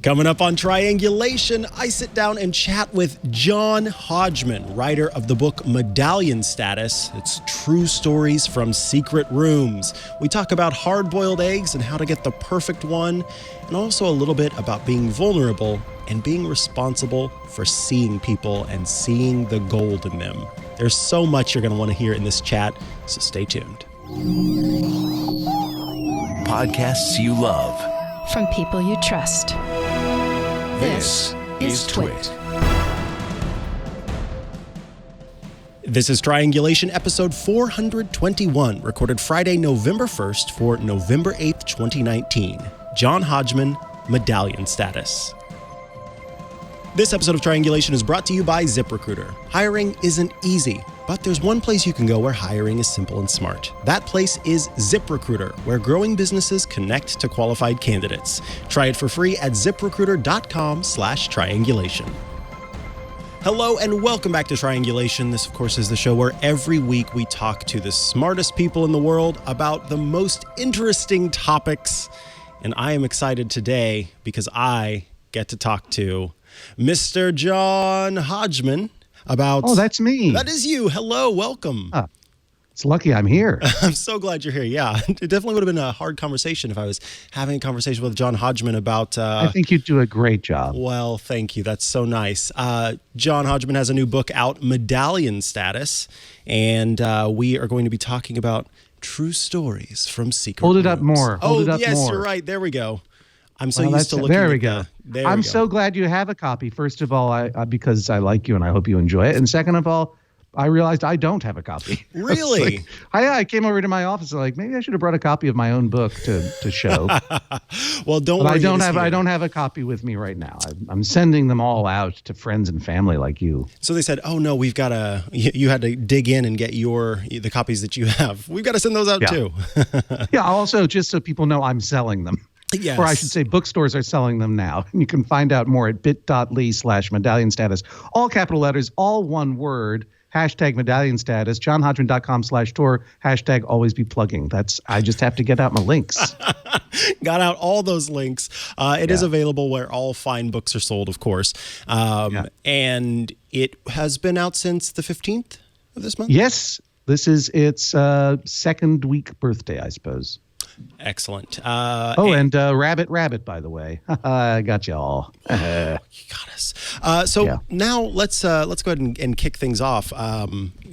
Coming up on Triangulation, I sit down and chat with John Hodgman, writer of the book Medallion Status. It's true stories from secret rooms. We talk about hard-boiled eggs and how to get the perfect one, and also a little bit about being vulnerable and being responsible for seeing people and seeing the gold in them. There's so much you're going to want to hear in this chat, so stay tuned. Podcasts you love. From people you trust. This is Twit. This is Triangulation episode 421, recorded Friday, November 1st for November 8th, 2019. John Hodgman, Medallion Status. This episode of Triangulation is brought to you by ZipRecruiter. Hiring isn't easy, but there's one place you can go where hiring is simple and smart. That place is ZipRecruiter, where growing businesses connect to qualified candidates. Try it for free at ziprecruiter.com/triangulation. Hello and welcome back to Triangulation. This, of course, is the show where every week we talk to the smartest people in the world about the most interesting topics. And I am excited today because I get to talk to Mr. John Hodgman about... Oh, that's me. That is you. Hello, welcome. It's lucky I'm here. I'm so glad you're here. Yeah, it definitely would have been a hard conversation if I was having a conversation with John Hodgman about... I think you'd do a great job. Well, thank you. That's so nice. John Hodgman has a new book out, Medallion Status, and we are going to be talking about true stories from secret Hold it rooms. up more. Hold it up yes, more. you're right. There we go. I'm so Well, used to looking there we at go. There I'm we go. so glad you have a copy. First of all, I because I like you and I hope you enjoy it. And second of all, I realized I don't have a copy. Really? I came over to my office and like maybe I should have brought a copy of my own book to show. Well, don't But worry. I don't have a copy with me right now. I'm sending them all out to friends and family like you. So they said, "Oh no, we've got to." You had to dig in and get the copies that you have. We've got to send those out too. Yeah. Also, just so people know, I'm selling them. Yes. Or I should say bookstores are selling them now. And you can find out more at bit.ly/medallion status. All capital letters, all one word, #medallion status, johnhodgman.com/tour, #always be plugging. I just have to get out my links. Got out all those links. It is available where all fine books are sold, of course. And it has been out since the 15th of this month? Yes, this is its second week birthday, I suppose. Excellent. And Rabbit, by the way. I got you all. You got us. Now let's go ahead and kick things off.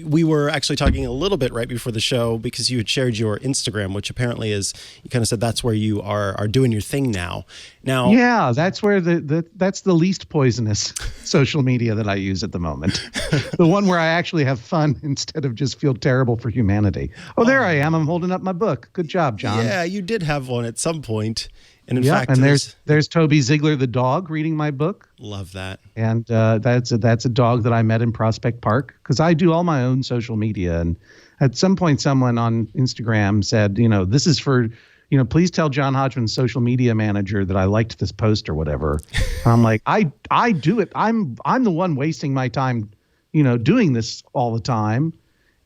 We were actually talking a little bit right before the show because you had shared your Instagram, which apparently is, you kind of said that's where you are doing your thing now. Now, yeah, that's where that's the least poisonous social media that I use at the moment. The one where I actually have fun instead of just feel terrible for humanity. Oh, there I am. I'm holding up my book. Good job, John. Yeah, you did have one at some point. And in yeah, fact, and there's Toby Ziegler the dog reading my book. Love that. And that's a dog that I met in Prospect Park because I do all my own social media. And at some point, someone on Instagram said, this is for, please tell John Hodgman's social media manager that I liked this post or whatever. And I'm like, I do it. I'm the one wasting my time, doing this all the time.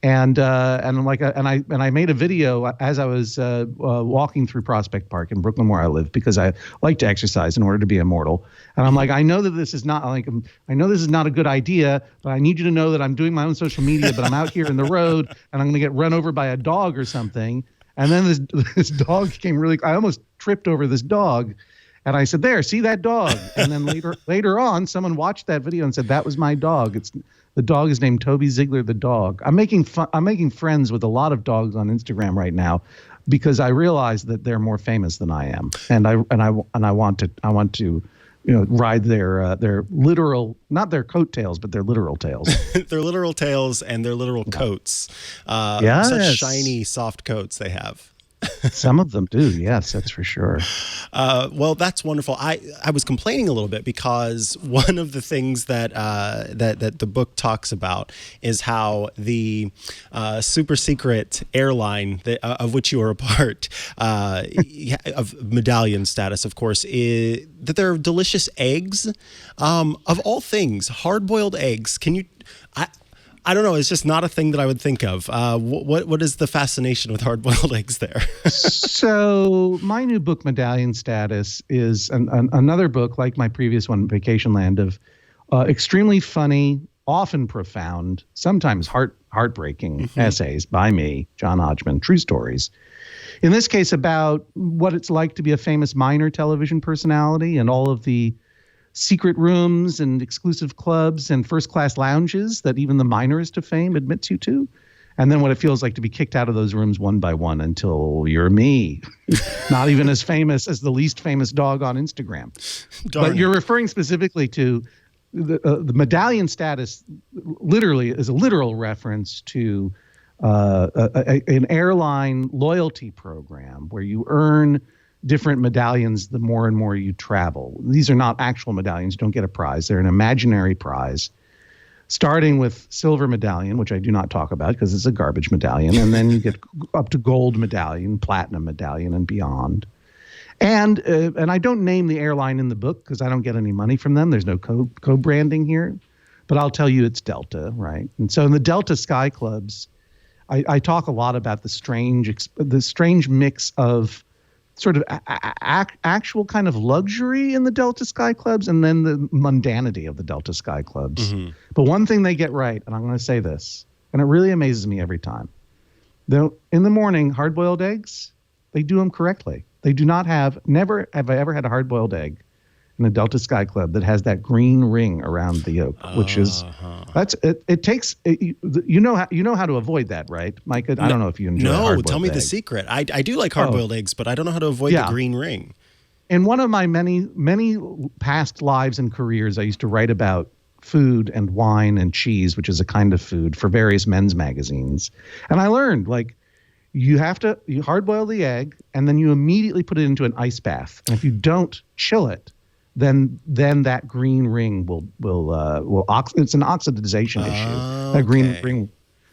And I'm like, and I made a video as I was walking through Prospect Park in Brooklyn, where I live, because I like to exercise in order to be immortal. And I'm like, I know that this is not a good idea, but I need you to know that I'm doing my own social media, but I'm out here in the road and I'm going to get run over by a dog or something. And then this dog came I almost tripped over this dog. And I said, there, see that dog? And then later on, someone watched that video and said, that was my dog. The dog is named Toby Ziegler the dog. I'm making friends with a lot of dogs on Instagram right now because I realize that they're more famous than I am. And I want to ride their literal, not their coattails, but their literal tails. Their literal tails and their literal coats. Yes. Such shiny, soft coats they have. Some of them do, yes, that's for sure. Well, that's wonderful. I was complaining a little bit because one of the things that the book talks about is how the super secret airline of which you are a part of Medallion Status, of course, is that there are delicious eggs. Of all things, hard-boiled eggs. Can you? I don't know. It's just not a thing that I would think of. What is the fascination with hard-boiled eggs there? So my new book, Medallion Status, is another book like my previous one, Vacation Land, of extremely funny, often profound, sometimes heartbreaking essays by me, John Hodgman, true stories. In this case, about what it's like to be a famous minor television personality and all of the secret rooms and exclusive clubs and first-class lounges that even the minorest of fame admits you to. And then what it feels like to be kicked out of those rooms one by one until you're me, not even as famous as the least famous dog on Instagram. But you're referring specifically to the Medallion Status literally is a literal reference to an airline loyalty program where you earn different medallions the more and more you travel. These are not actual medallions. You don't get a prize. They're an imaginary prize, starting with silver medallion, which I do not talk about because it's a garbage medallion. And then you get up to gold medallion, platinum medallion, and beyond. And I don't name the airline in the book because I don't get any money from them. There's no co-branding here. But I'll tell you it's Delta, right? And so in the Delta Sky Clubs, I talk a lot about the strange mix of sort of actual kind of luxury in the Delta Sky Clubs and then the mundanity of the Delta Sky Clubs. Mm-hmm. But one thing they get right, and I'm going to say this, and it really amazes me every time. Though in the morning, hard-boiled eggs, they do them correctly. They do not never have I ever had a hard-boiled egg in a Delta Sky Club that has that green ring around the yolk, which is it takes you know how to avoid that, right, Mike? I don't know if you enjoy hard-boiled tell me egg. The secret. I do like hard-boiled eggs, but I don't know how to avoid the green ring. In one of my many past lives and careers, I used to write about food and wine and cheese, which is a kind of food, for various men's magazines, and I learned you have to hard-boil the egg and then you immediately put it into an ice bath, and if you don't chill it, then that green ring will it's an oxidization issue. That green ring.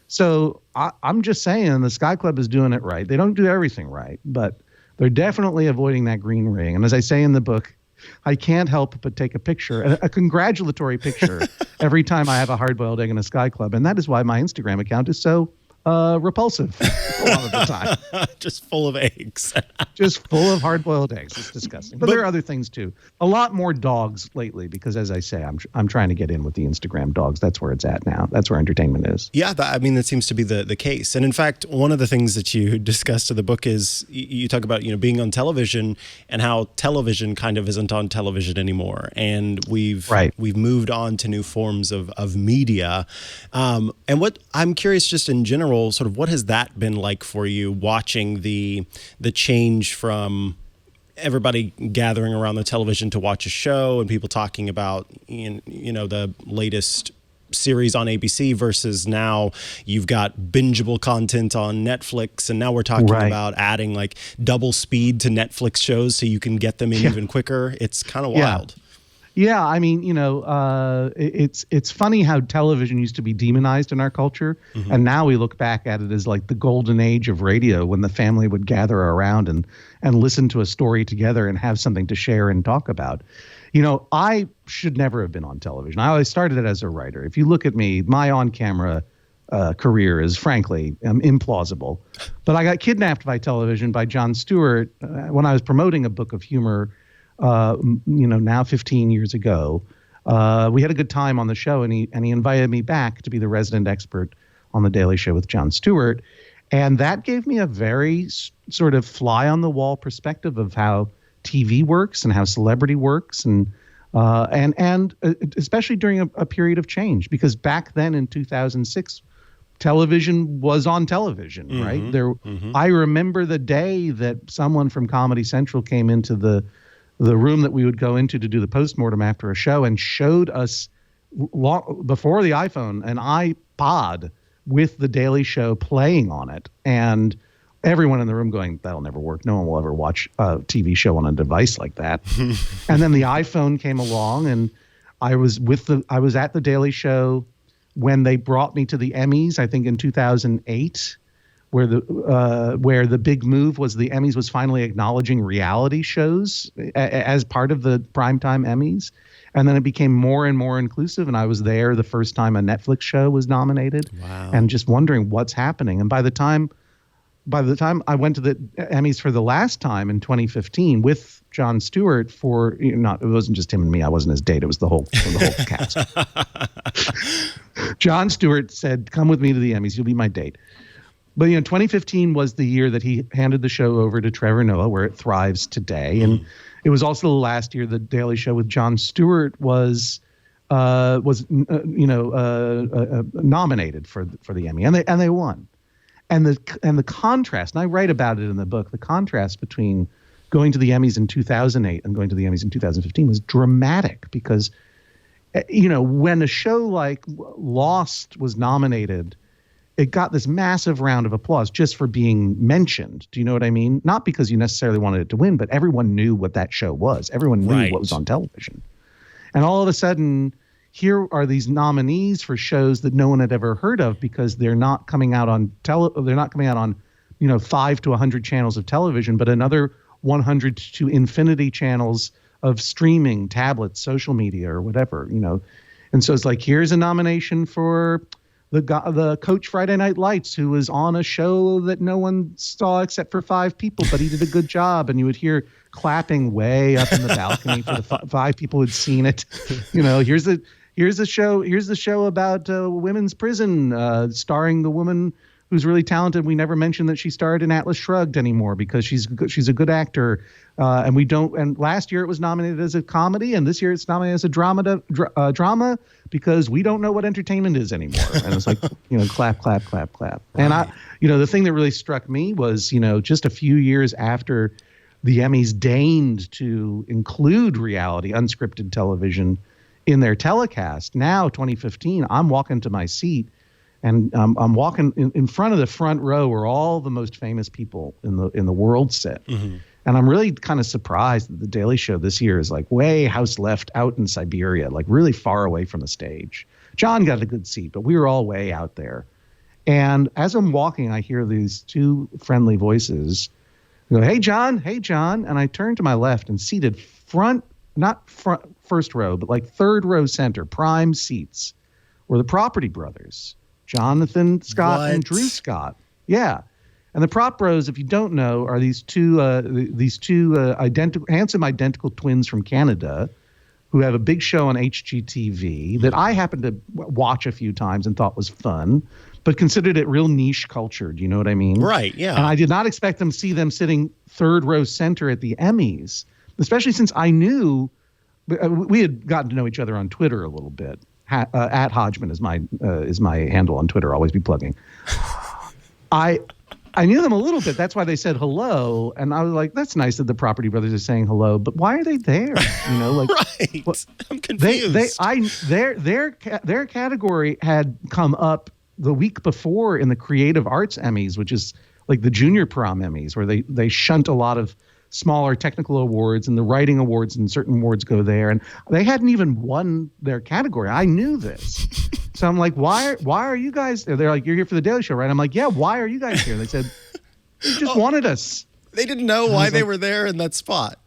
So I'm just saying the Sky Club is doing it right. They don't do everything right, but they're definitely avoiding that green ring. And as I say in the book, I can't help but take a picture, a congratulatory picture, every time I have a hard-boiled egg in a Sky Club. And that is why my Instagram account is so repulsive a lot of the time. Just full of eggs. Just full of hard-boiled eggs. It's disgusting. But there are other things too. A lot more dogs lately because, as I say, I'm trying to get in with the Instagram dogs. That's where it's at now. That's where entertainment is. Yeah, that seems to be the case. And in fact, one of the things that you discussed in the book is you talk about being on television and how television kind of isn't on television anymore, and we've moved on to new forms of media. And what I'm curious, just in general, sort of what has that been like for you, watching the change from everybody gathering around the television to watch a show and people talking about the latest series on ABC versus now you've got bingeable content on Netflix, and now we're talking about adding like double speed to Netflix shows so you can get them in even quicker. It's kind of wild. Yeah, I mean, it's funny how television used to be demonized in our culture, and now we look back at it as like the golden age of radio, when the family would gather around and listen to a story together and have something to share and talk about. I should never have been on television. I always started it as a writer. If you look at me, my on-camera career is frankly implausible. But I got kidnapped by television by Jon Stewart when I was promoting a book of humor. Now 15 years ago, we had a good time on the show, and he invited me back to be the resident expert on The Daily Show with Jon Stewart. And that gave me a very sort of fly on the wall perspective of how TV works and how celebrity works. And especially during a period of change, because back then in 2006, television was on television, right? I remember the day that someone from Comedy Central came into the room that we would go into to do the postmortem after a show and showed us before the iPhone an iPod with The Daily Show playing on it, and everyone in the room going, that'll never work. No one will ever watch a TV show on a device like that. And then the iPhone came along, and I was at The Daily Show when they brought me to the Emmys, I think in 2008, where the big move was the Emmys was finally acknowledging reality shows as part of the primetime Emmys. And then it became more and more inclusive. And I was there the first time a Netflix show was nominated. Wow. And just wondering what's happening. And by the time I went to the Emmys for the last time in 2015 with Jon Stewart it wasn't just him and me. I wasn't his date. It was the whole cast. Jon Stewart said, "Come with me to the Emmys. You'll be my date." But 2015 was the year that he handed the show over to Trevor Noah, where it thrives today. And it was also the last year the Daily Show with Jon Stewart was nominated for the Emmy, and they won. And the contrast, and I write about it in the book, the contrast between going to the Emmys in 2008 and going to the Emmys in 2015 was dramatic because, when a show like Lost was nominated, it got this massive round of applause just for being mentioned. Do you know what I mean? Not because you necessarily wanted it to win, but everyone knew what that show was. Everyone knew what was on television. And all of a sudden, here are these nominees for shows that no one had ever heard of because they're not coming out on 5 to 100 channels of television, but another 100 to infinity channels of streaming, tablets, social media, or whatever. And so it's like, here's a nomination for the coach Friday Night Lights, who was on a show that no one saw except for 5 people, but he did a good job. And you would hear clapping way up in the balcony for the 5 people who'd seen it. Here's the show about women's prison, starring the woman who's really talented. We never mentioned that she starred in Atlas Shrugged anymore because she's a good actor. And last year it was nominated as a comedy, and this year it's nominated as a drama because we don't know what entertainment is anymore. And it's like, clap, clap, clap, clap. Right. And the thing that really struck me was, just a few years after the Emmys deigned to include reality, unscripted television in their telecast. Now, 2015, I'm walking to my seat, and I'm walking in front of the front row where all the most famous people in the world sit. Mm-hmm. And I'm really kind of surprised that the Daily Show this year is like way house left out in Siberia, like really far away from the stage. John got a good seat, but we were all way out there. And as I'm walking, I hear these 2 friendly voices go, "Hey, John, hey, John." And I turn to my left, and seated not first row, but like third row center, prime seats, were the Property Brothers, Jonathan Scott and Drew Scott. Yeah. And the Prop Bros, if you don't know, are these two handsome identical twins from Canada who have a big show on HGTV that I happened to watch a few times and thought was fun, but considered it real niche culture. Do you know what I mean? Right, yeah. And I did not expect them sitting third row center at the Emmys, especially since I knew we had gotten to know each other on Twitter a little bit. At Hodgman is my handle on Twitter. I'll always be plugging. I knew them a little bit. That's why they said hello, and I was like, "That's nice that the Property Brothers are saying hello." But why are they there? Right? Well, I'm confused. Their category had come up the week before in the Creative Arts Emmys, which is like the Junior Prom Emmys, where they shunt a lot of smaller technical awards, and the writing awards and certain awards go there. And they hadn't even won their category. I knew this. So I'm like, why are you guys there? They're like, "You're here for the Daily Show, right?" I'm like, "Yeah, why are you guys here?" They said, "They just wanted us." They didn't know why they were there in that spot.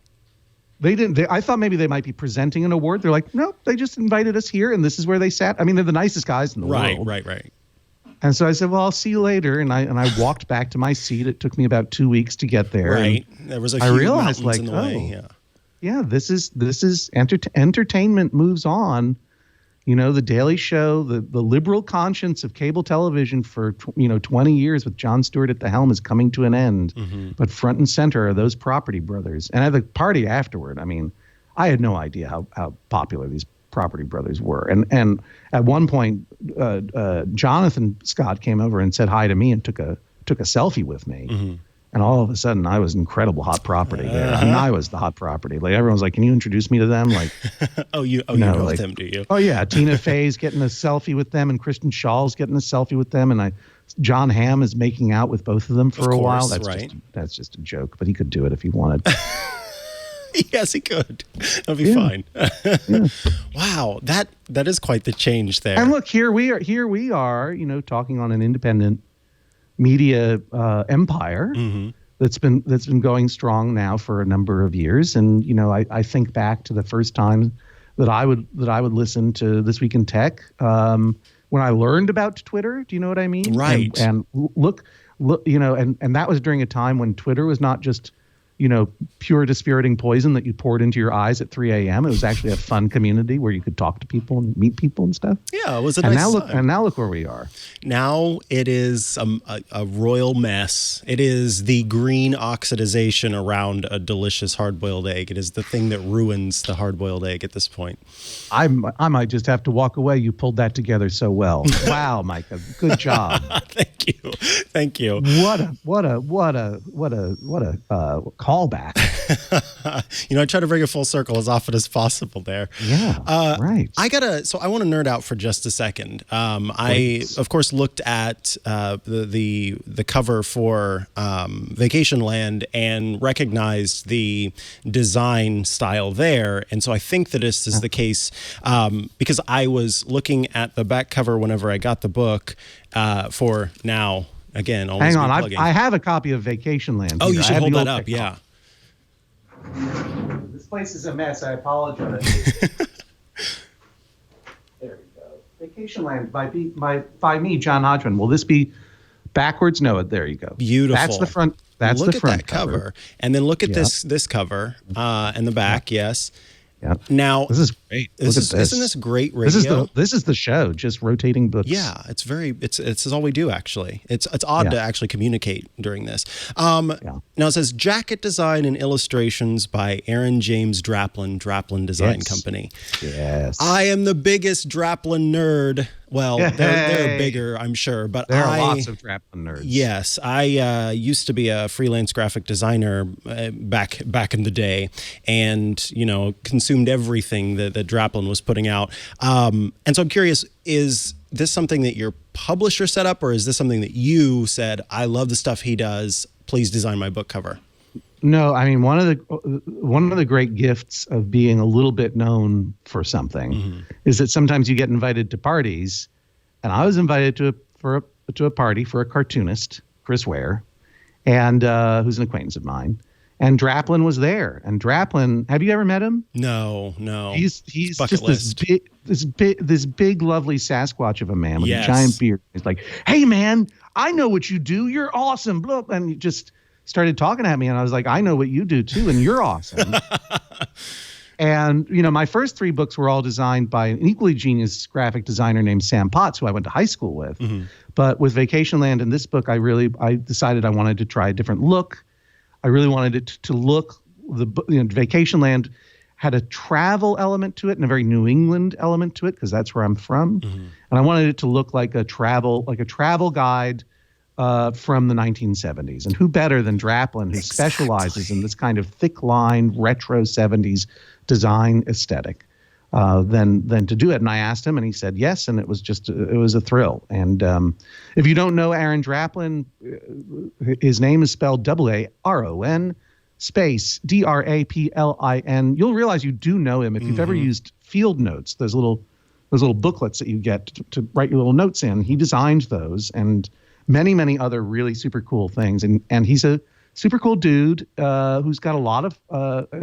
They didn't. I thought maybe they might be presenting an award. They're like, "No, they just invited us here, and this is where they sat." I mean, they're the nicest guys in the world. Right. And so I said, "Well, I'll see you later." And I walked back to my seat. It took me about 2 weeks to get there. Right. There was a huge mountains in the way. Yeah. This is entertainment moves on. The Daily Show, the liberal conscience of cable television for 20 years with Jon Stewart at the helm is coming to an end. Mm-hmm. But front and center are those Property Brothers. And at the party afterward, I mean, I had no idea how popular these Property Brothers were. And at one point, Jonathan Scott came over and said hi to me and took a selfie with me. Mm-hmm. And all of a sudden, I was incredible hot property there. I mean, I was the hot property. Like, everyone's like, "Can you introduce me to them?" Like, you know like, them, do you? Oh yeah, Tina Fey's getting a selfie with them, and Kristen Schall's getting a selfie with them, and John Hamm is making out with both of them for a while. That's just a joke, but he could do it if he wanted. Yes, he could. That'll be fine. Yeah. Wow, that is quite the change there. And look, here we are, talking on an independent, media empire that's been going strong now for a number of years. And I think back to the first time that I would listen to This Week in Tech when I learned about Twitter. Do you know what I mean? Right. And look, and that was during a time when Twitter was not just pure dispiriting poison that you poured into your eyes at 3 a.m. It was actually a fun community where you could talk to people and meet people and stuff. Yeah, it was a and nice now look where we are. Now it is a royal mess. It is the green oxidization around a delicious hard-boiled egg. It is the thing that ruins the hard-boiled egg at this point. I might just have to walk away. You pulled that together so well. Wow, Micah, good job. Thank you. What a callback. I try to bring it full circle as often as possible there. Yeah, right. I want to nerd out for just a second. I, of course, looked at the cover for Vacationland and recognized the design style there. And so I think that this is the case because I was looking at the back cover whenever I got the book for now. Again, hang on. I have a copy of Vacationland. Oh, you should hold that up. Yeah. This place is a mess. I apologize. There we go. Vacationland by me, John Hodgman. Will this be backwards? No, there you go. Beautiful. That's the front. That's look the front at that cover. And then look at this cover and the back. Yes. Yeah. Now this is great. Isn't this great radio? This is the show, just rotating books. Yeah, it's all we do actually. It's odd to actually communicate during this. Now it says jacket design and illustrations by Aaron James Draplin Design Company. Yes. I am the biggest Draplin nerd. Well, they're bigger, I'm sure, but there are lots of Draplin nerds. Yes, I used to be a freelance graphic designer back in the day, and consumed everything that Draplin was putting out. And so I'm curious: is this something that your publisher set up, or is this something that you said, "I love the stuff he does. Please design my book cover"? No, I mean one of the great gifts of being a little bit known for something is that sometimes you get invited to parties, and I was invited to a party for a cartoonist, Chris Ware, and who's an acquaintance of mine, and Draplin was there. And Draplin, have you ever met him? No. He's just this big lovely Sasquatch of a man with a giant beard. He's like, "Hey man, I know what you do. You're awesome." Blah, and he just started talking at me, and I was like, "I know what you do too, and you're awesome." And my first 3 books were all designed by an equally genius graphic designer named Sam Potts, who I went to high school with. But with Vacationland and this book, I decided I wanted to try a different look. I really wanted it to look Vacationland had a travel element to it and a very New England element to it because that's where I'm from, and I wanted it to look like a travel guide from the 1970s. And who better than Draplin, who specializes in this kind of thick line retro 70s design aesthetic, than to do it. And I asked him, and he said yes, and it was a thrill. And if you don't know Aaron Draplin, his name is spelled AARON space DRAPLIN. You'll realize you do know him if you've ever used Field Notes, those little booklets that you get to write your little notes in. He designed those and many, many other really super cool things. And he's a super cool dude who's got a lot of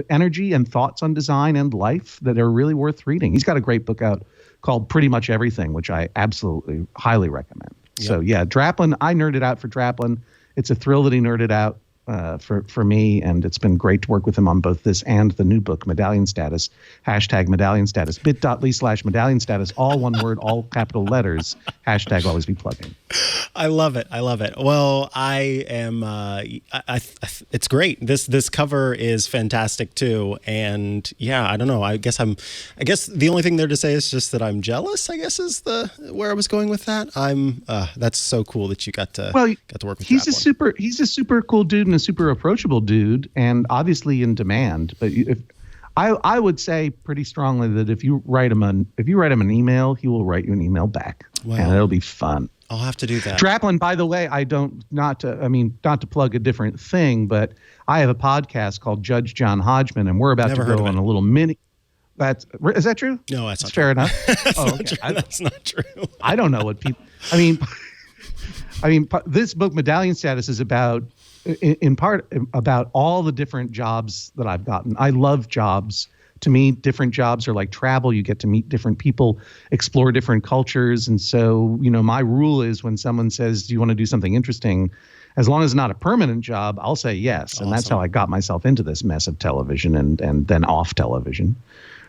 energy and thoughts on design and life that are really worth reading. He's got a great book out called Pretty Much Everything, which I absolutely highly recommend. Yep. So yeah, Draplin, I nerded out for Draplin. It's a thrill that he nerded out for me, and it's been great to work with him on both this and the new book, Medallion Status, #Medallion Status, bit.ly/Medallion Status, all one word, all capital letters, #always be plugging. I love it. Well, I am, it's great. This cover is fantastic too. And yeah, I don't know. I guess the only thing there to say is just that I'm jealous, I guess is where I was going with that. That's so cool that you got to work with he's a super cool dude and a super approachable dude, and obviously in demand. But I would say pretty strongly that if you write him an email, he will write you an email back, and it'll be fun. I'll have to do that. Draplin, by the way, not to plug a different thing, but I have a podcast called Judge John Hodgman, and we're about to go on a little mini. Is that true? No, that's not fair true. Enough. That's not true. I don't know what people. I mean, I mean, this book, Medallion Status, is about, in part, about all the different jobs that I've gotten. I love jobs. To me, different jobs are like travel. You get to meet different people, explore different cultures. And so, my rule is when someone says, do you want to do something interesting? As long as it's not a permanent job, I'll say yes. Awesome. And that's how I got myself into this mess of television and then off television.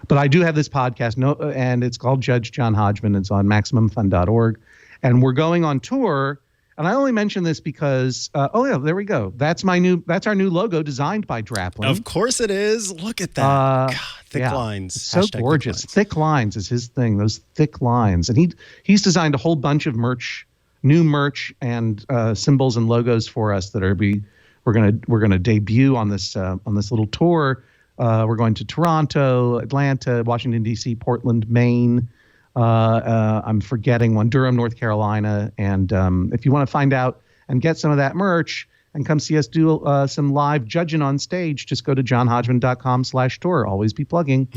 But I do have this podcast, and it's called Judge John Hodgman. It's on MaximumFun.org. And we're going on tour. And I only mention this because, there we go. That's our new logo designed by Draplin. Of course it is. Look at that. God, thick lines. It's so gorgeous. Thick lines is his thing, those thick lines. And he's designed a whole bunch of new merch and symbols and logos for us that we're gonna debut on this little tour. We're going to Toronto, Atlanta, Washington, D.C., Portland, Maine. I'm forgetting one, Durham, North Carolina. And if you want to find out and get some of that merch and come see us do some live judging on stage, just go to johnhodgman.com/tour. Always be plugging.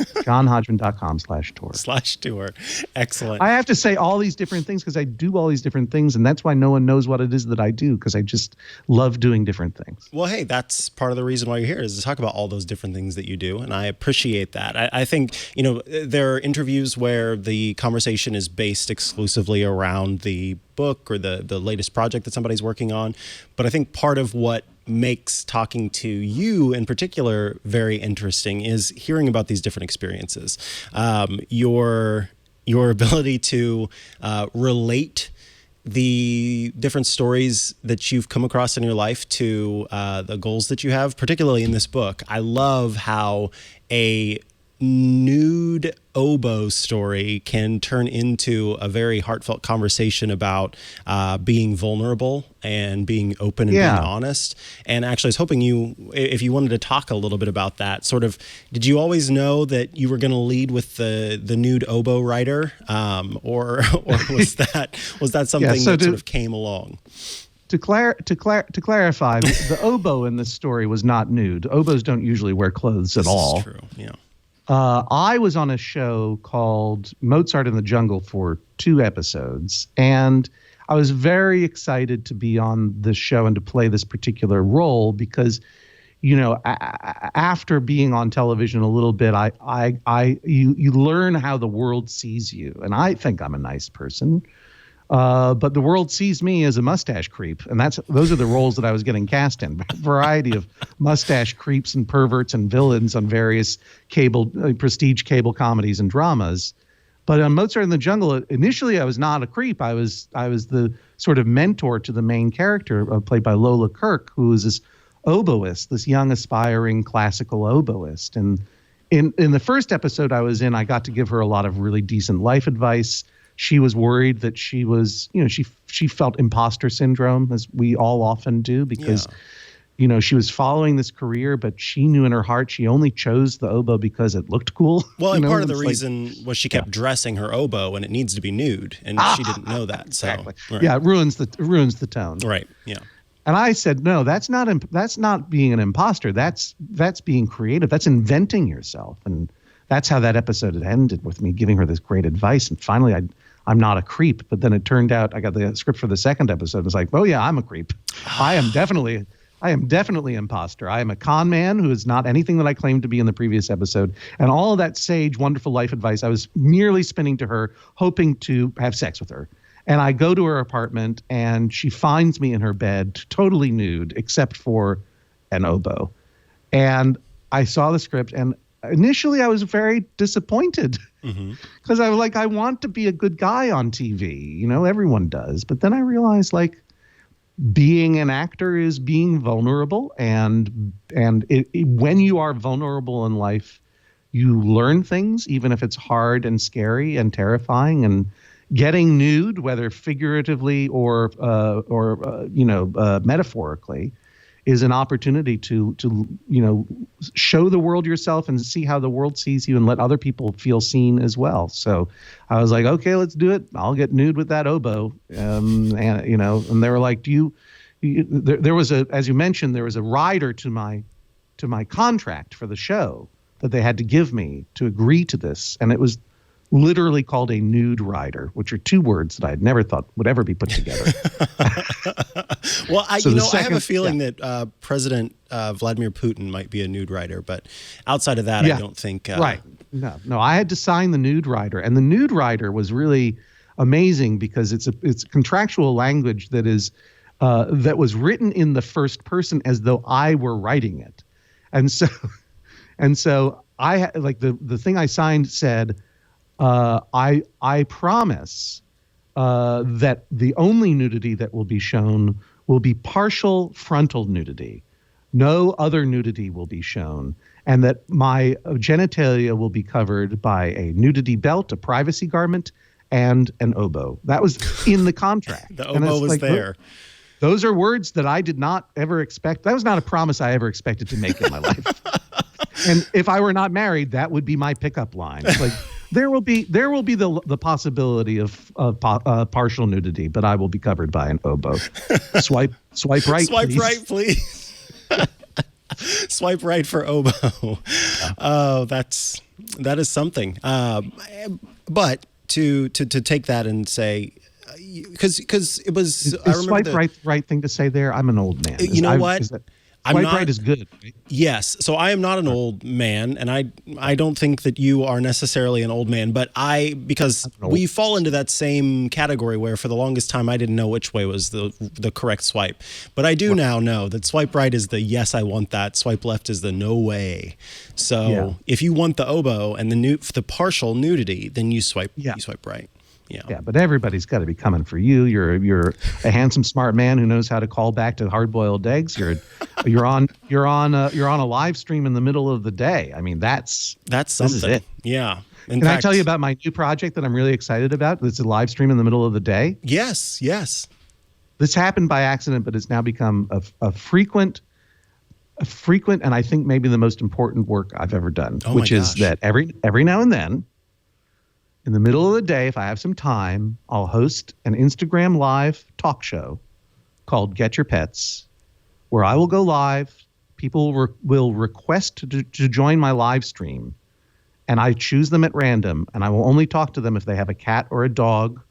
johnhodgman.com/tour. Excellent. I have to say all these different things because I do all these different things, and that's why no one knows what it is that I do, because I just love doing different things. Well, hey, that's part of the reason why you're here, is to talk about all those different things that you do, and I appreciate that. I think, there are interviews where the conversation is based exclusively around the book or the latest project that somebody's working on, but I think part of what makes talking to you in particular very interesting is hearing about these different experiences. Your ability to relate the different stories that you've come across in your life to the goals that you have, particularly in this book. I love how a nude oboe story can turn into a very heartfelt conversation about being vulnerable and being open and being honest. And actually, I was hoping if you wanted to talk a little bit about that, sort of, did you always know that you were going to lead with the nude oboe writer, or was that something that sort of came along? To clarify, the oboe in this story was not nude. Oboes don't usually wear clothes at all. This is true. Yeah. I was on a show called Mozart in the Jungle for 2 episodes, and I was very excited to be on this show and to play this particular role because, after being on television a little bit, you learn how the world sees you, and I think I'm a nice person. But the world sees me as a mustache creep, and those are the roles that I was getting cast in. A variety of mustache creeps and perverts and villains on various prestige cable comedies and dramas. But on Mozart in the Jungle, initially I was not a creep. I was the sort of mentor to the main character, played by Lola Kirk, who is this oboist, this young aspiring classical oboist. And in the first episode I was in, I got to give her a lot of really decent life advice. She was worried that she was, she felt imposter syndrome, as we all often do, because, she was following this career, but she knew in her heart she only chose the oboe because it looked cool. Well, and part of the reason was she kept dressing her oboe, and it needs to be nude, and she didn't know that. Exactly. So, right. Yeah, it ruins the tone. Right. Yeah. And I said, no, that's not being an imposter. That's being creative. That's inventing yourself. And that's how that episode had ended, with me giving her this great advice. And finally, I'm not a creep. But then it turned out I got the script for the second episode. It was like, oh yeah, I'm a creep. I am definitely imposter. I am a con man who is not anything that I claimed to be in the previous episode. And all of that sage, wonderful life advice, I was merely spinning to her, hoping to have sex with her. And I go to her apartment, and she finds me in her bed, totally nude, except for an oboe. And I saw the script, and initially I was very disappointed because I was like, I want to be a good guy on TV. Everyone does. But then I realized, being an actor is being vulnerable. And when you are vulnerable in life, you learn things, even if it's hard and scary and terrifying. And getting nude, whether figuratively or metaphorically, is an opportunity to show the world yourself and see how the world sees you, and let other people feel seen as well. So I was like, okay, let's do it. I'll get nude with that oboe. And they were like, there was as you mentioned, there was a rider to my contract for the show that they had to give me to agree to this. And it was literally called a nude rider, which are two words that I had never thought would ever be put together. Well, I have a feeling that President Vladimir Putin might be a nude rider, but outside of that, I don't think. Right. No, I had to sign the nude rider, and the nude rider was really amazing because it's contractual language that is that was written in the first person as though I were writing it, and so I like the thing I signed said, I promise that the only nudity that will be shown will be partial frontal nudity. No other nudity will be shown, and that my genitalia will be covered by a nudity belt, a privacy garment, and an oboe. That was in the contract. The oboe was there. Those are words that I did not ever expect. That was not a promise I ever expected to make in my life. And if I were not married, that would be my pickup line. It's like there will be the possibility of partial nudity, but I will be covered by an oboe. Swipe right. Swipe please. right, please. Swipe right for oboe. Oh, that is something. But to take that and say, because it was, I remember swipe right thing to say there. I'm an old man. You know what? Swipe right is good. Right? Yes. So I am not an old man, and I don't think that you are necessarily an old man, but because we fall into that same category where for the longest time I didn't know which way was the correct swipe. But I do now know that swipe right is the yes, I want that. Swipe left is the no way. So if you want the oboe and the partial nudity, then you swipe right. Yeah, but everybody's got to be coming for you. You're a handsome, smart man who knows how to call back to hard-boiled eggs. You're on a live stream in the middle of the day. I mean, that's something. This is it. Yeah. Can I tell you about my new project that I'm really excited about? It's a live stream in the middle of the day. Yes. This happened by accident, but it's now become a frequent, and I think maybe the most important work I've ever done. Which is that every now and then, in the middle of the day, if I have some time, I'll host an Instagram live talk show called Get Your Pets, where I will go live. People will request to join my live stream, and I choose them at random, and I will only talk to them if they have a cat or a dog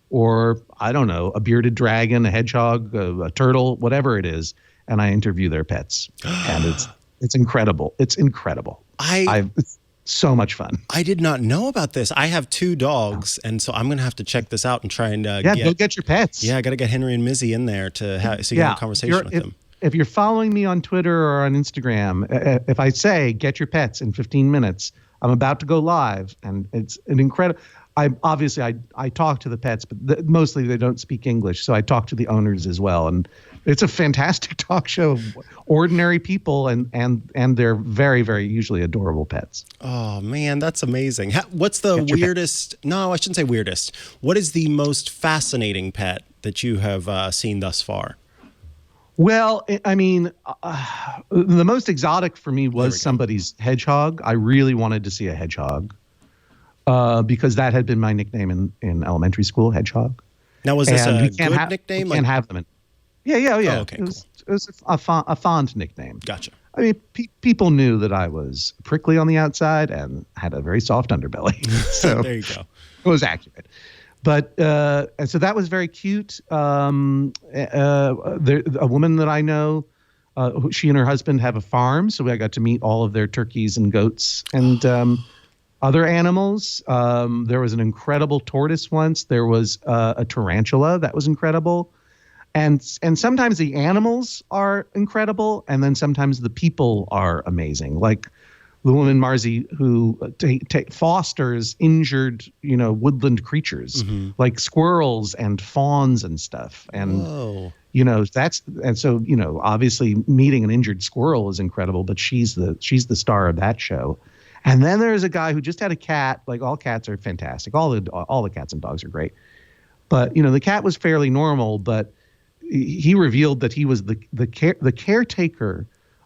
or, I don't know, a bearded dragon, a hedgehog, a turtle, whatever it is, and I interview their pets. And it's incredible. It's incredible. It's so much fun. I did not know about this. I have 2 dogs, and so I'm going to have to check this out and try and go get your pets. Yeah, I got to get Henry and Mizzy in there to have a conversation with them. If you're following me on Twitter or on Instagram, if I say get your pets in 15 minutes, I'm about to go live, and it's an incredible. I talk to the pets, but mostly they don't speak English, so I talk to the owners as well, and it's a fantastic talk show of ordinary people and their very, very usually adorable pets. Oh man, that's amazing. What's the weirdest? No, I shouldn't say weirdest. What is the most fascinating pet that you have seen thus far? Well, I mean, the most exotic for me was somebody's hedgehog. I really wanted to see a hedgehog. Because that had been my nickname in elementary school, Hedgehog. Now, was this a good nickname? You can't have them. Yeah. Oh, okay, it was a fond nickname. Gotcha. I mean, people knew that I was prickly on the outside and had a very soft underbelly. So there you go. It was accurate. But and so that was very cute. A woman that I know, she and her husband have a farm, so I got to meet all of their turkeys and goats and other animals. There was an incredible tortoise once. There was a tarantula that was incredible. And sometimes the animals are incredible, and then sometimes the people are amazing. Like the woman Marzi who fosters injured, woodland creatures like squirrels and fawns and stuff. And so obviously meeting an injured squirrel is incredible, but she's the star of that show. And then there's a guy who just had a cat. Like, all cats are fantastic. All the cats and dogs are great. But the cat was fairly normal. But he revealed that he was the caretaker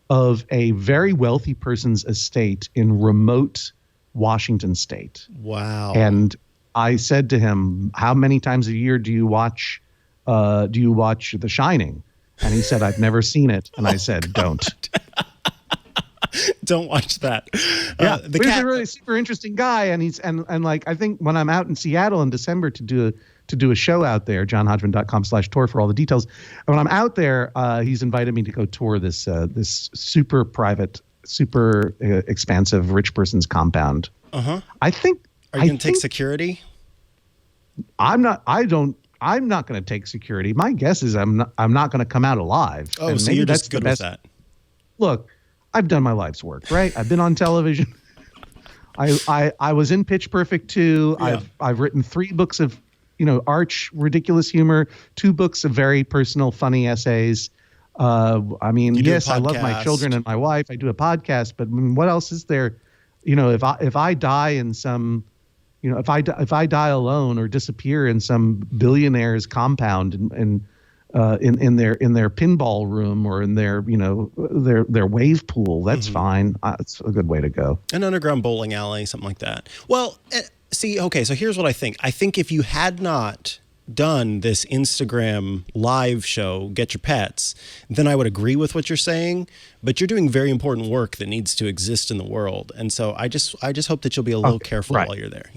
of a very wealthy person's estate in remote Washington State. Wow. And I said to him, "How many times a year do you watch The Shining?" And he said, "I've never seen it." And I said, "Don't." Don't watch that. Yeah, The he's cat. a really super interesting guy, and he's and like I think when I'm out in Seattle in December to do a show out there, johnhodgman.com/tour for all the details. And when I'm out there, he's invited me to go tour this super private, super expansive rich person's compound. I think. Are you going to take security? I'm not going to take security. My guess is I'm not going to come out alive. Oh, and so maybe you're that's just the good best. with that. Look, I've done my life's work, right? I've been on television. I was in Pitch Perfect 2. Yeah. I've written 3 books of, arch ridiculous humor, 2 books of very personal, funny essays. I mean, You do a yes, I love my podcast. children and my wife. I do a podcast, but what else is there? If I die in some, if I die alone or disappear in some billionaire's compound and in their pinball room or in their their wave pool, that's fine. It's a good way to go. An underground bowling alley, something like that. Well, see, okay, so here's what I think. I think if you had not done this Instagram live show, Get Your Pets, then I would agree with what you're saying. But you're doing very important work that needs to exist in the world, and so I just hope that you'll be a little careful right. while you're there.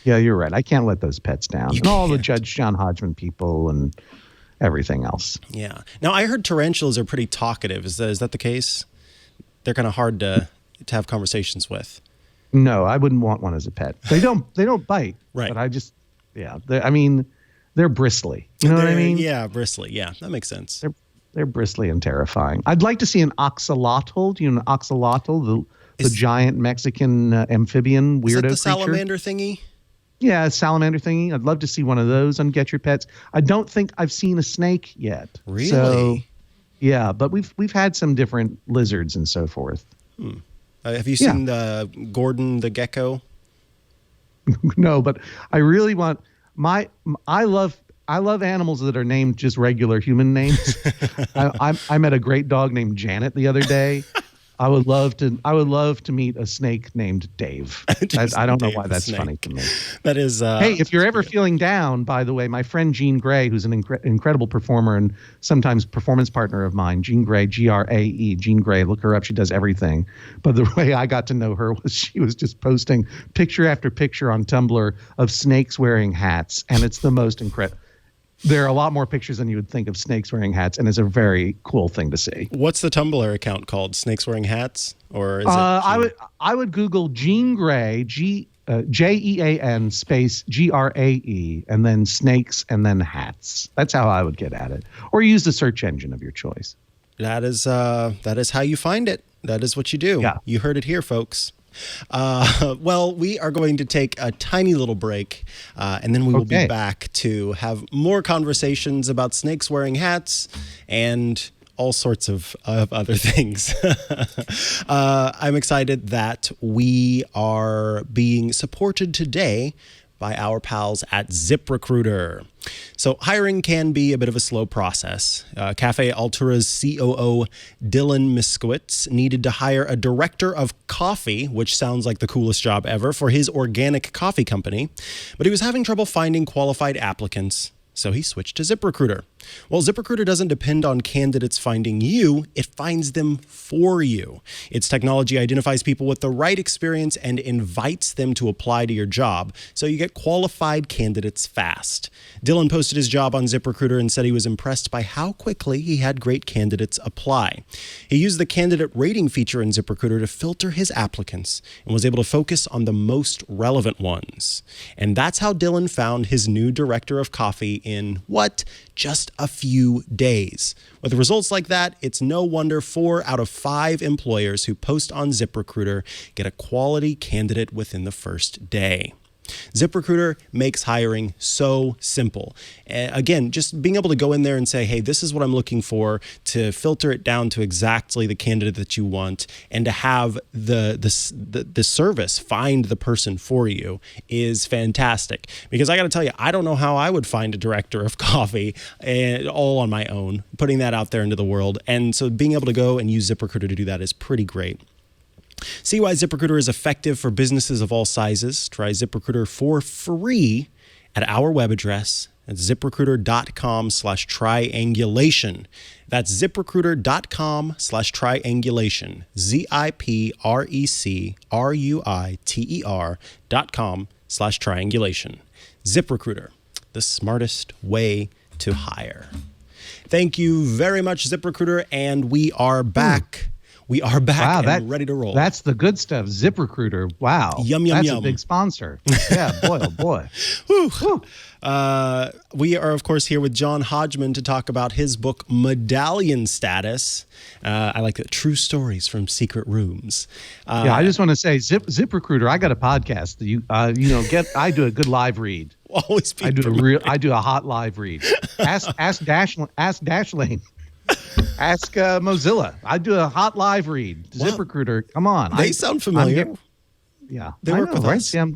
Yeah, you're right. I can't let those pets down. You And all the can't. Judge John Hodgman people and everything else. Yeah. Now I heard tarantulas are pretty talkative. Is that the case? They're kind of hard to have conversations with. No, I wouldn't want one as a pet. They don't bite. Right. But I just, they're bristly. You know what I mean? Yeah, bristly. Yeah, that makes sense. They're bristly and terrifying. I'd like to see an axolotl. Do you know an axolotl, the giant Mexican amphibian weirdo Is that the creature? salamander thingy? Yeah, a salamander thingy. I'd love to see one of those on Get Your Pets. I don't think I've seen a snake yet. Really? So, yeah, but we've had some different lizards and so forth. Have you seen Gordon the gecko? No, but I really want I love animals that are named just regular human names. I met a great dog named Janet the other day. I would love to meet a snake named Dave. I don't know Dave why the that's snake. funny to me. That is. Hey, if you're ever feeling down, by the way, my friend Jean Grey, who's an incredible performer and sometimes performance partner of mine, Jean Grey, Grae, Jean Grey, look her up. She does everything. But the way I got to know her was she was just posting picture after picture on Tumblr of snakes wearing hats. And it's the most incredible. There are a lot more pictures than you would think of snakes wearing hats, and it's a very cool thing to see. What's the Tumblr account called? Snakes Wearing Hats? Or is it I would Google Jean Grey, Jean space Grae, and then snakes and then hats. That's how I would get at it. Or use the search engine of your choice. That is how you find it. That is what you do. Yeah. You heard it here, folks. Well, we are going to take a tiny little break, and then we will be back to have more conversations about snakes wearing hats and all sorts of other things. I'm excited that we are being supported today by our pals at ZipRecruiter. So hiring can be a bit of a slow process. Cafe Altura's COO, Dylan Miskowitz, needed to hire a director of coffee, which sounds like the coolest job ever, for his organic coffee company. But he was having trouble finding qualified applicants, so he switched to ZipRecruiter. Well, ZipRecruiter doesn't depend on candidates finding you, it finds them for you. Its technology identifies people with the right experience and invites them to apply to your job, so you get qualified candidates fast. Dylan posted his job on ZipRecruiter and said he was impressed by how quickly he had great candidates apply. He used the candidate rating feature in ZipRecruiter to filter his applicants and was able to focus on the most relevant ones. And that's how Dylan found his new director of coffee in, just a few days. With results like that, it's no wonder 4 out of 5 employers who post on ZipRecruiter get a quality candidate within the first day. ZipRecruiter makes hiring so simple. Again, just being able to go in there and say, hey, this is what I'm looking for, to filter it down to exactly the candidate that you want, and to have the service find the person for you is fantastic. Because I got to tell you, I don't know how I would find a director of coffee all on my own, putting that out there into the world. And so being able to go and use ZipRecruiter to do that is pretty great. See why ZipRecruiter is effective for businesses of all sizes. Try ZipRecruiter for free at our web address. That's ZipRecruiter.com/triangulation. That's ZipRecruiter.com/triangulation. ZipRuiter.com/triangulation. ZipRecruiter, the smartest way to hire. Thank you very much, ZipRecruiter, and we are back. We are back and ready to roll. That's the good stuff. ZipRecruiter. Wow. Yum, yum, that's yum. a big sponsor. Yeah, boy, oh boy. Whew. We are, of course, here with John Hodgman to talk about his book, Medallion Status. I like that. True Stories from Secret Rooms. Yeah, I just want to say, ZipRecruiter, I got a podcast. I do a good live read. Always be I do a hot live read. Ask Dashlane. Ask Mozilla. I do a hot live read. Wow. ZipRecruiter, come on. They sound familiar. Yeah, They work with right? us. See, I'm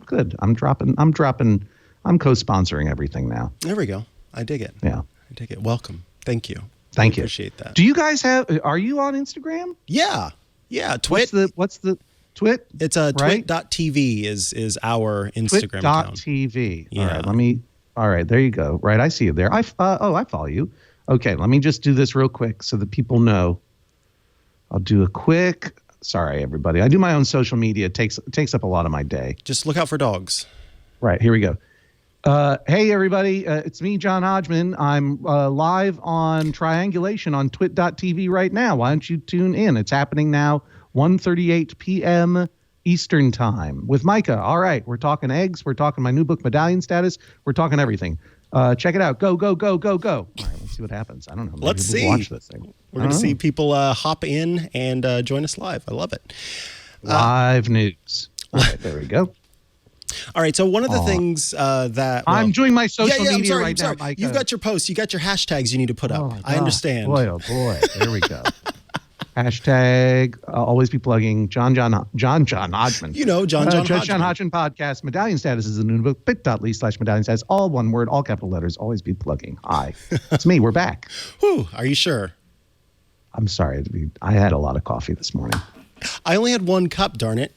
good. I'm co-sponsoring everything now. There we go. I dig it. Yeah. I dig it. Welcome. Thank you. Thank you. Appreciate that. Do you guys are you on Instagram? Yeah. Twit. What's the Twit? It's right? twit.tv is our Instagram account. Twit.tv. Yeah. All right, there you go. Right, I see you there. I follow you. Okay, let me just do this real quick so that people know. I'll do a quick. Sorry, everybody. I do my own social media. It takes up a lot of my day. Just look out for dogs. Right, here we go. Hey, everybody. It's me, John Hodgman. I'm live on Triangulation on twit.tv right now. Why don't you tune in? It's happening now, 1:38 p.m. Eastern Time with Micah. All right, we're talking eggs. We're talking my new book, Medallion Status. We're talking everything. Check it out. Go, go, go, go, go. All right, let's see what happens. I don't know. Maybe Let's we'll see. watch this thing. We're going to see people hop in and join us live. I love it. Live news. All right, there we go. All right. So one of the things that I'm doing my social media I'm sorry, right now, Micah. You've got your posts. You got your hashtags you need to put up. Oh, I understand. Boy, oh boy. There we go. Hashtag always be plugging John Hodgman. You know, John Hodgman. John Hodgman podcast. Medallion Status is a new book. bit.ly/medallion status. All one word, all capital letters. Always be plugging. Hi. It's me. We're back. Whew, are you sure? I'm sorry. I had a lot of coffee this morning. I only had one cup, darn it.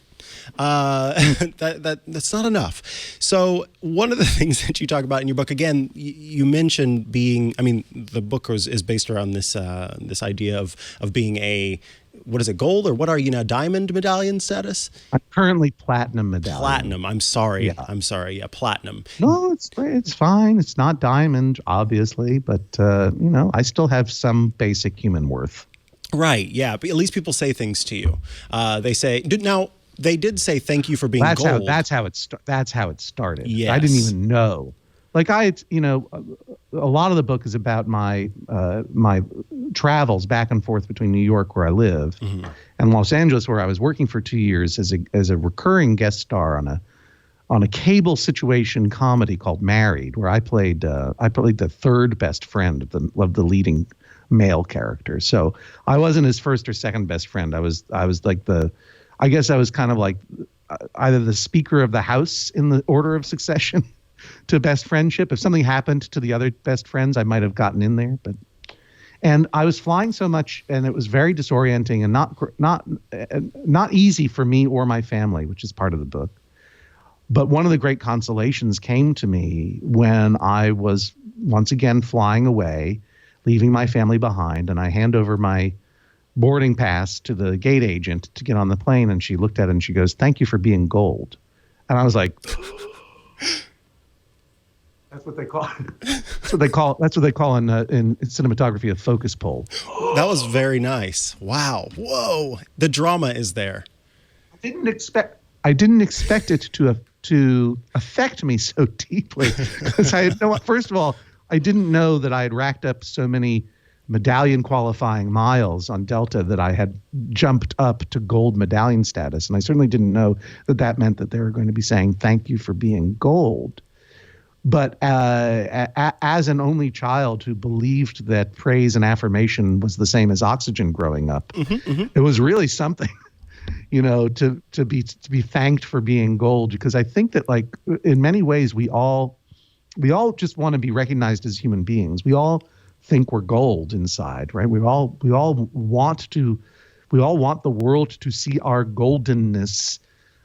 That's not enough. So one of the things that you talk about in your book, again, you mentioned being, I mean, the book is based around this idea of being a, what is it, gold, or what are you now, diamond medallion status? I'm currently platinum medallion. Platinum. I'm sorry. Yeah. Yeah, platinum. No, it's fine. It's not diamond, obviously, but I still have some basic human worth. Right. Yeah. But at least people say things to you. They say now. They did say thank you for being gold. That's how it started. Yes. I didn't even know. Like a lot of the book is about my my travels back and forth between New York, where I live, and Los Angeles, where I was working for 2 years as a recurring guest star on a cable situation comedy called Married, where I played the third best friend of the leading male character. So I wasn't his first or second best friend. I was like I guess I was kind of like either the Speaker of the House in the order of succession to best friendship. If something happened to the other best friends, I might have gotten in there. And I was flying so much, and it was very disorienting and not easy for me or my family, which is part of the book. But one of the great consolations came to me when I was once again flying away, leaving my family behind, and I hand over my boarding pass to the gate agent to get on the plane, and she looked at it and she goes, "Thank you for being gold." And I was like, that's what they call that's what they call in cinematography a focus pull. That was very nice. Wow. Whoa. The drama is there. I didn't expect it to affect me so deeply, because first of all, I didn't know that I had racked up so many medallion qualifying miles on Delta that I had jumped up to gold medallion status. And I certainly didn't know that meant that they were going to be saying, "Thank you for being gold." But as an only child who believed that praise and affirmation was the same as oxygen growing up, it was really something, to be thanked for being gold. Because I think that, like, in many ways, we all just want to be recognized as human beings. We all think we're gold inside, right? We all want the world to see our goldenness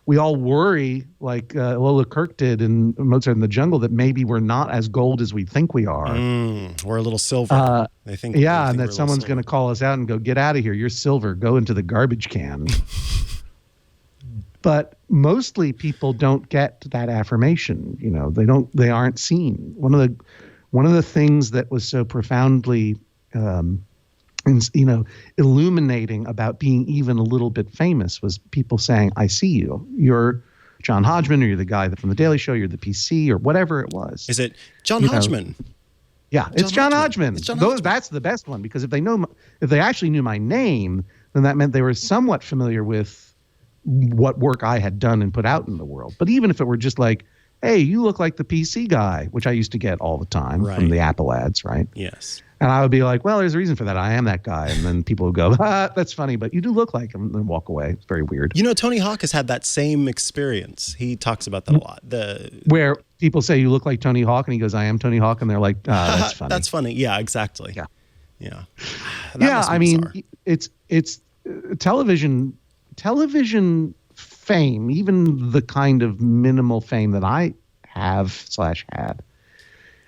we all worry, like Lola Kirk did in Mozart in the Jungle, that maybe we're not as gold as we think we are. We're a little silver. They think, and that someone's going to call us out and go, "Get out of here! You're silver. Go into the garbage can." But mostly people don't get that affirmation. You know, they aren't seen. One of the things that was so profoundly, illuminating about being even a little bit famous was people saying, "I see you. You're John Hodgman, or you're the guy from the Daily Show. You're the PC, or whatever it was." Is it John Hodgman? Yeah, it's John Hodgman. That's the best one, because if they actually knew my name, then that meant they were somewhat familiar with what work I had done and put out in the world. But even if it were just like, "Hey, you look like the PC guy," which I used to get all the time from the Apple ads, right? Yes. And I would be like, "Well, there's a reason for that. I am that guy." And then people would go, "That's funny, but you do look like him," and then walk away. It's very weird. You know, Tony Hawk has had that same experience. He talks about that a lot. Where people say, "You look like Tony Hawk," and he goes, "I am Tony Hawk," and they're like, "That's funny." That's funny. Yeah, exactly. Yeah. I mean, it's television fame, even the kind of minimal fame that I have/had,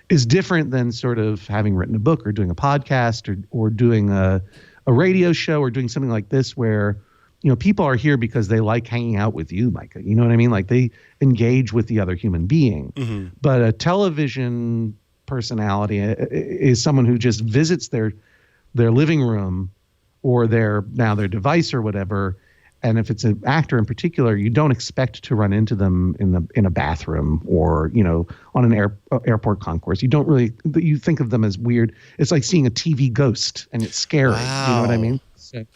is different than sort of having written a book or doing a podcast or doing a radio show or doing something like this, where, you know, people are here because they like hanging out with you, Micah. You know what I mean? Like, they engage with the other human being. Mm-hmm. But a television personality is someone who just visits their living room or their device or whatever. And if it's an actor in particular, you don't expect to run into them in a bathroom or, you know, on an airport concourse. You think of them as weird. It's like seeing a TV ghost, and it's scary. Wow. You know what I mean? So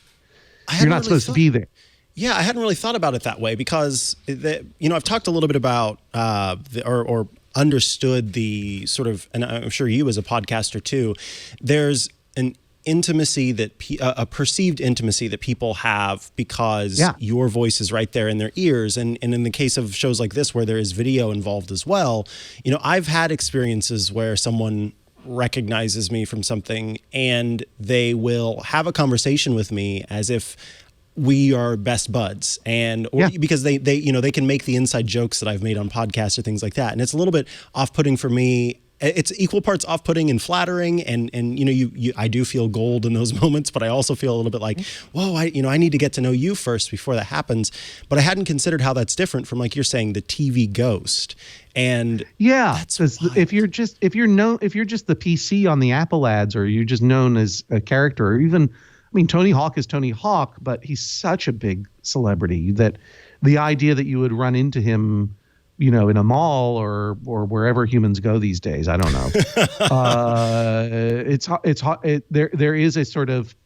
you're not supposed to be there. Yeah, I hadn't really thought about it that way, because I've talked a little bit about or understood the sort of, and I'm sure you as a podcaster too, there's an intimacy a perceived intimacy that people have because your voice is right there in their ears. And in the case of shows like this, where there is video involved as well, you know, I've had experiences where someone recognizes me from something and they will have a conversation with me as if we are best buds, because they can make the inside jokes that I've made on podcasts or things like that. And it's a little bit off-putting for me. It's equal parts off-putting and flattering, and you know, I do feel gold in those moments, but I also feel a little bit like, whoa, I need to get to know you first before that happens. But I hadn't considered how that's different from, like you're saying, the TV ghost. And if you're just the PC on the Apple ads, or you're just known as a character, or even, I mean, Tony Hawk is Tony Hawk, but he's such a big celebrity that the idea that you would run into him, you know, in a mall or wherever humans go these days, I don't know. There is a sort of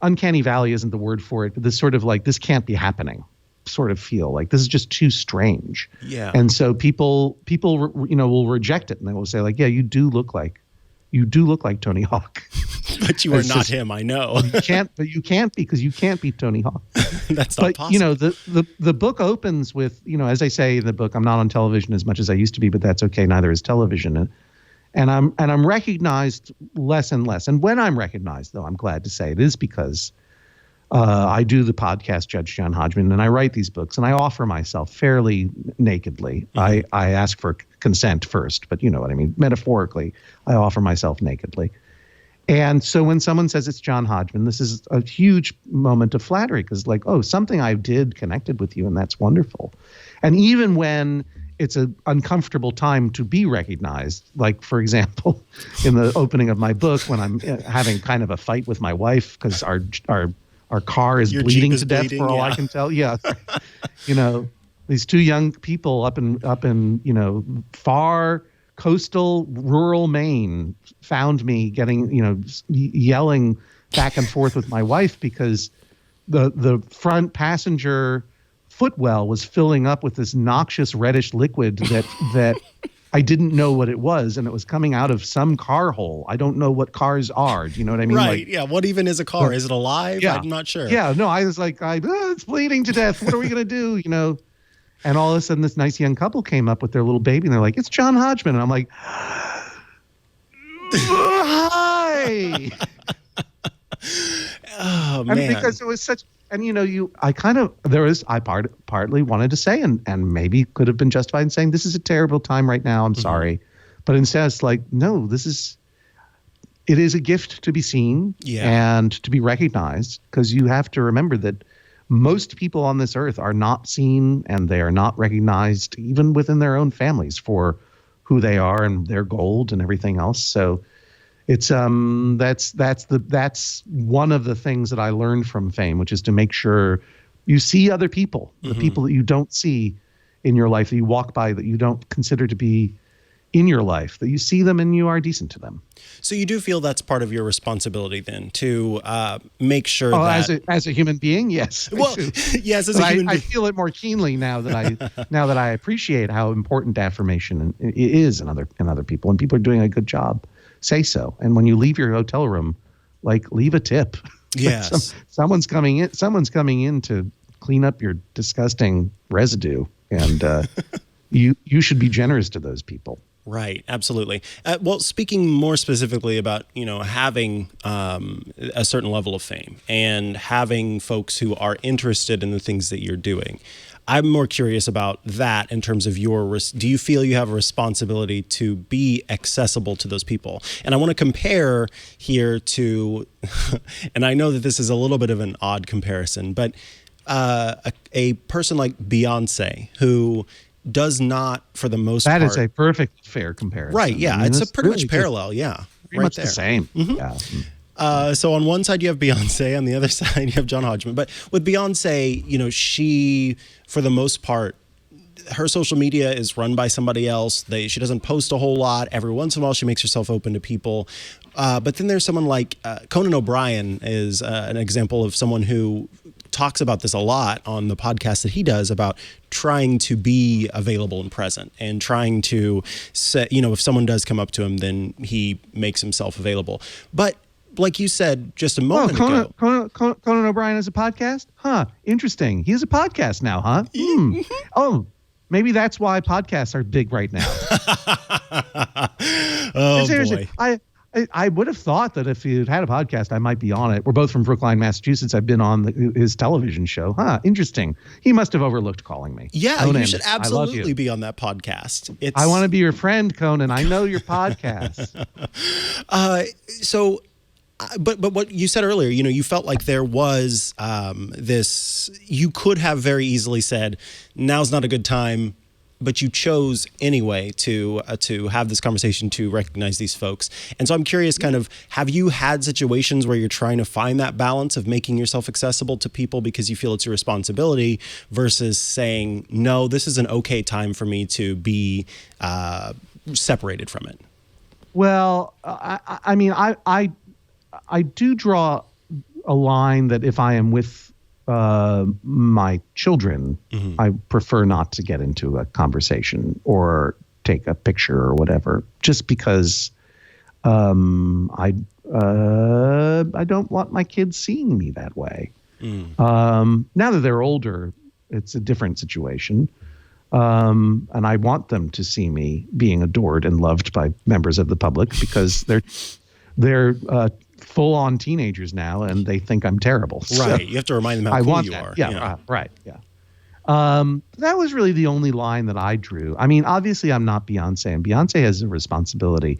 uncanny valley, isn't the word for it, but this sort of like, this can't be happening sort of feel, like this is just too strange. Yeah. And so people, you know, will reject it, and they will say like, yeah, you do look like Tony Hawk. But you are not him, I know. you can't because you can't be Tony Hawk. That's not possible. You know, the book opens with, you know, as I say in the book, I'm not on television as much as I used to be, but that's okay. Neither is television. And I'm recognized less and less. And when I'm recognized, though, I'm glad to say it is because I do the podcast Judge John Hodgman, and I write these books, and I offer myself fairly nakedly. Mm-hmm. I ask for consent first, but you know what I mean. Metaphorically, I offer myself nakedly. And so when someone says it's John Hodgman, this is a huge moment of flattery, because like, oh, something I did connected with you, and that's wonderful. And even when it's an uncomfortable time to be recognized, like, for example, in the opening of my book, when I'm having kind of a fight with my wife because our car is bleeding to death, for all I can tell. Yeah. You know, these two young people up in, you know, far coastal rural Maine found me getting, you know, yelling back and forth with my wife because the front passenger footwell was filling up with this noxious reddish liquid that I didn't know what it was, and it was coming out of some car hole. I don't know what cars are. Do you know what I mean? Right. Like, yeah. What even is a car? Is it alive? Yeah. I'm not sure. Yeah. No, I was like, it's bleeding to death. What are we going to do? You know? And all of a sudden this nice young couple came up with their little baby, and they're like, it's John Hodgman. And I'm like, hi. Oh, man. And because it was such, And partly wanted to say, and maybe could have been justified in saying, this is a terrible time right now. I'm sorry. But instead it's like, no, it is a gift to be seen and to be recognized, because you have to remember that most people on this earth are not seen and they are not recognized even within their own families for who they are and their gold and everything else. So it's that's one of the things that I learned from fame, which is to make sure you see other people, the people that you don't see in your life, that you walk by, that you don't consider to be in your life, that you see them and you are decent to them. So you do feel that's part of your responsibility then, to make sure that as a human being, yes. Well, yes, as a human being. I feel it more keenly now that I appreciate how important affirmation is in other people, and people are doing a good job. Say so. And when you leave your hotel room, like, leave a tip. Yes. Someone's coming in to clean up your disgusting residue, and you should be generous to those people. Right, absolutely. Well, speaking more specifically about, having a certain level of fame and having folks who are interested in the things that you're doing, I'm more curious about that in terms of do you feel you have a responsibility to be accessible to those people? And I want to compare here to, and I know that this is a little bit of an odd comparison, but a person like Beyonce, who does not, for the most part. That is a perfect fair comparison. Right, yeah. It's a pretty much parallel, yeah. Pretty much the same. Yeah. So on one side you have Beyonce, on the other side you have John Hodgman. But with Beyonce, she, for the most part, her social media is run by somebody else. She doesn't post a whole lot. Every once in a while she makes herself open to people. But then there's someone like Conan O'Brien is an example of someone who talks about this a lot on the podcast that he does, about trying to be available and present, and trying to say, if someone does come up to him, then he makes himself available. But like you said just a moment ago. Conan O'Brien has a podcast? Huh. Interesting. He has a podcast now, huh? Oh, maybe that's why podcasts are big right now. Oh, boy. I would have thought that if you'd had a podcast, I might be on it. We're both from Brookline, Massachusetts. I've been on his television show. Huh, interesting. He must have overlooked calling me. Yeah, Conan, you should absolutely be on that podcast. I want to be your friend, Conan. I know your podcast. But what you said earlier, you felt like there was this, you could have very easily said, now's not a good time, but you chose anyway to have this conversation, to recognize these folks. And so I'm curious, kind of, have you had situations where you're trying to find that balance of making yourself accessible to people because you feel it's your responsibility, versus saying, no, this is an okay time for me to be separated from it? Well, I mean, I do draw a line that if I am with my children, I prefer not to get into a conversation or take a picture or whatever, just because I don't want my kids seeing me that way. Now that they're older, it's a different situation. And I want them to see me being adored and loved by members of the public, because they're full-on teenagers now, and they think I'm terrible. Right. So you have to remind them how cool you are. Yeah. Right. Yeah. That was really the only line that I drew. I mean, obviously, I'm not Beyonce, and Beyonce has a responsibility.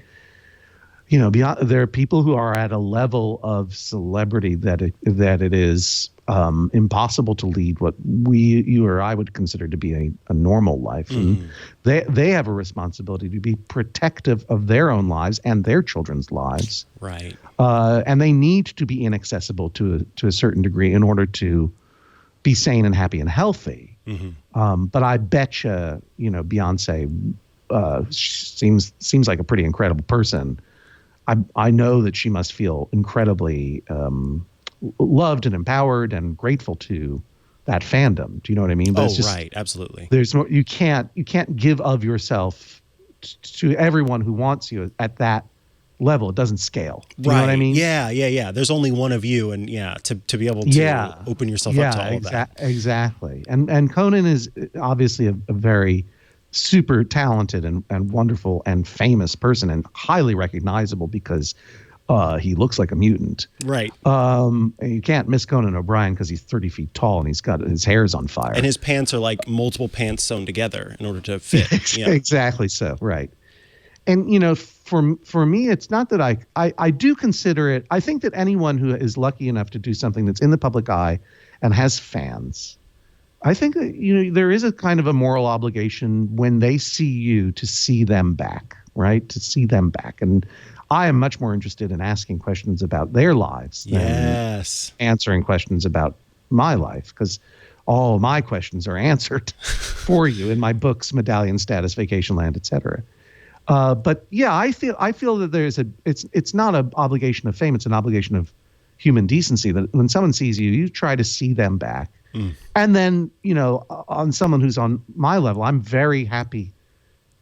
There are people who are at a level of celebrity that it is impossible to lead what you or I would consider to be a normal life. And they have a responsibility to be protective of their own lives and their children's lives. Right. And they need to be inaccessible to a certain degree in order to be sane and happy and healthy. But I betcha, Beyonce seems like a pretty incredible person. I know that she must feel incredibly loved and empowered and grateful to that fandom. Do you know what I mean? But right, absolutely. There's no, you can't give of yourself to everyone who wants you at that level. It doesn't scale. Do you know what I mean? Yeah. There's only one of you, and to be able to open yourself up to all of that. Exactly. And Conan is obviously a very super talented and wonderful and famous person, and highly recognizable because he looks like a mutant. Right. And you can't miss Conan O'Brien because he's 30 feet tall and his hair's on fire. And his pants are like multiple pants sewn together in order to fit. Yeah. Exactly so, right. And, for me, it's not that I do consider it. I think that anyone who is lucky enough to do something that's in the public eye and has fans, I think that, there is a kind of a moral obligation when they see you to see them back, right? To see them back. And I am much more interested in asking questions about their lives than answering questions about my life, because all of my questions are answered for you in my books, Medallion Status, Vacationland, etc. But yeah, I feel that it's not an obligation of fame. It's an obligation of human decency, that when someone sees you, you try to see them back. And then, on someone who's on my level, I'm very happy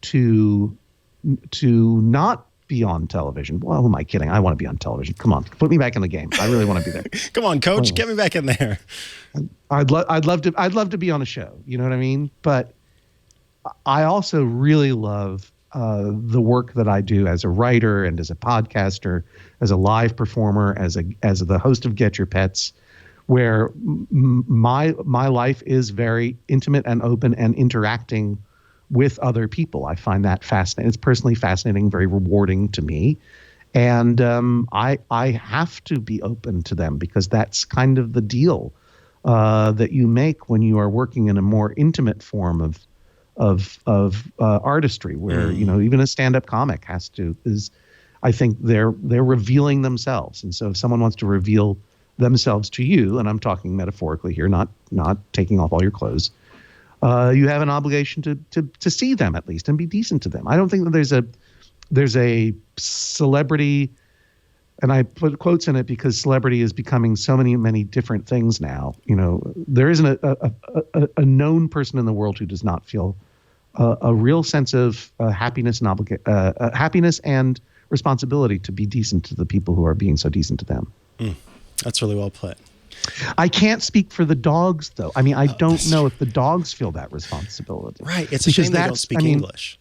to not be on television. Well, who am I kidding? I want to be on television. Come on, put me back in the game. I really want to be there. Come on, coach, get me back in there. I'd love to be on a show. You know what I mean? But I also really love the work that I do as a writer and as a podcaster, as a live performer, as the host of Get Your Pets, where my life is very intimate and open and interacting with other people. I find that fascinating. It's personally fascinating, very rewarding to me. And I have to be open to them, because that's kind of the deal that you make when you are working in a more intimate form of artistry, where even a stand-up comic I think they're revealing themselves. And so if someone wants to reveal themselves to you, and I'm talking metaphorically here, not taking off all your clothes, you have an obligation to see them at least and be decent to them. I don't think that there's a celebrity, and I put quotes in it because celebrity is becoming so many different things now. There isn't a known person in the world who does not feel a real sense of happiness and happiness and responsibility to be decent to the people who are being so decent to them. That's really well put. I can't speak for the dogs, though. I mean, I don't know if the dogs feel that responsibility. Right. It's a shame they don't speak English.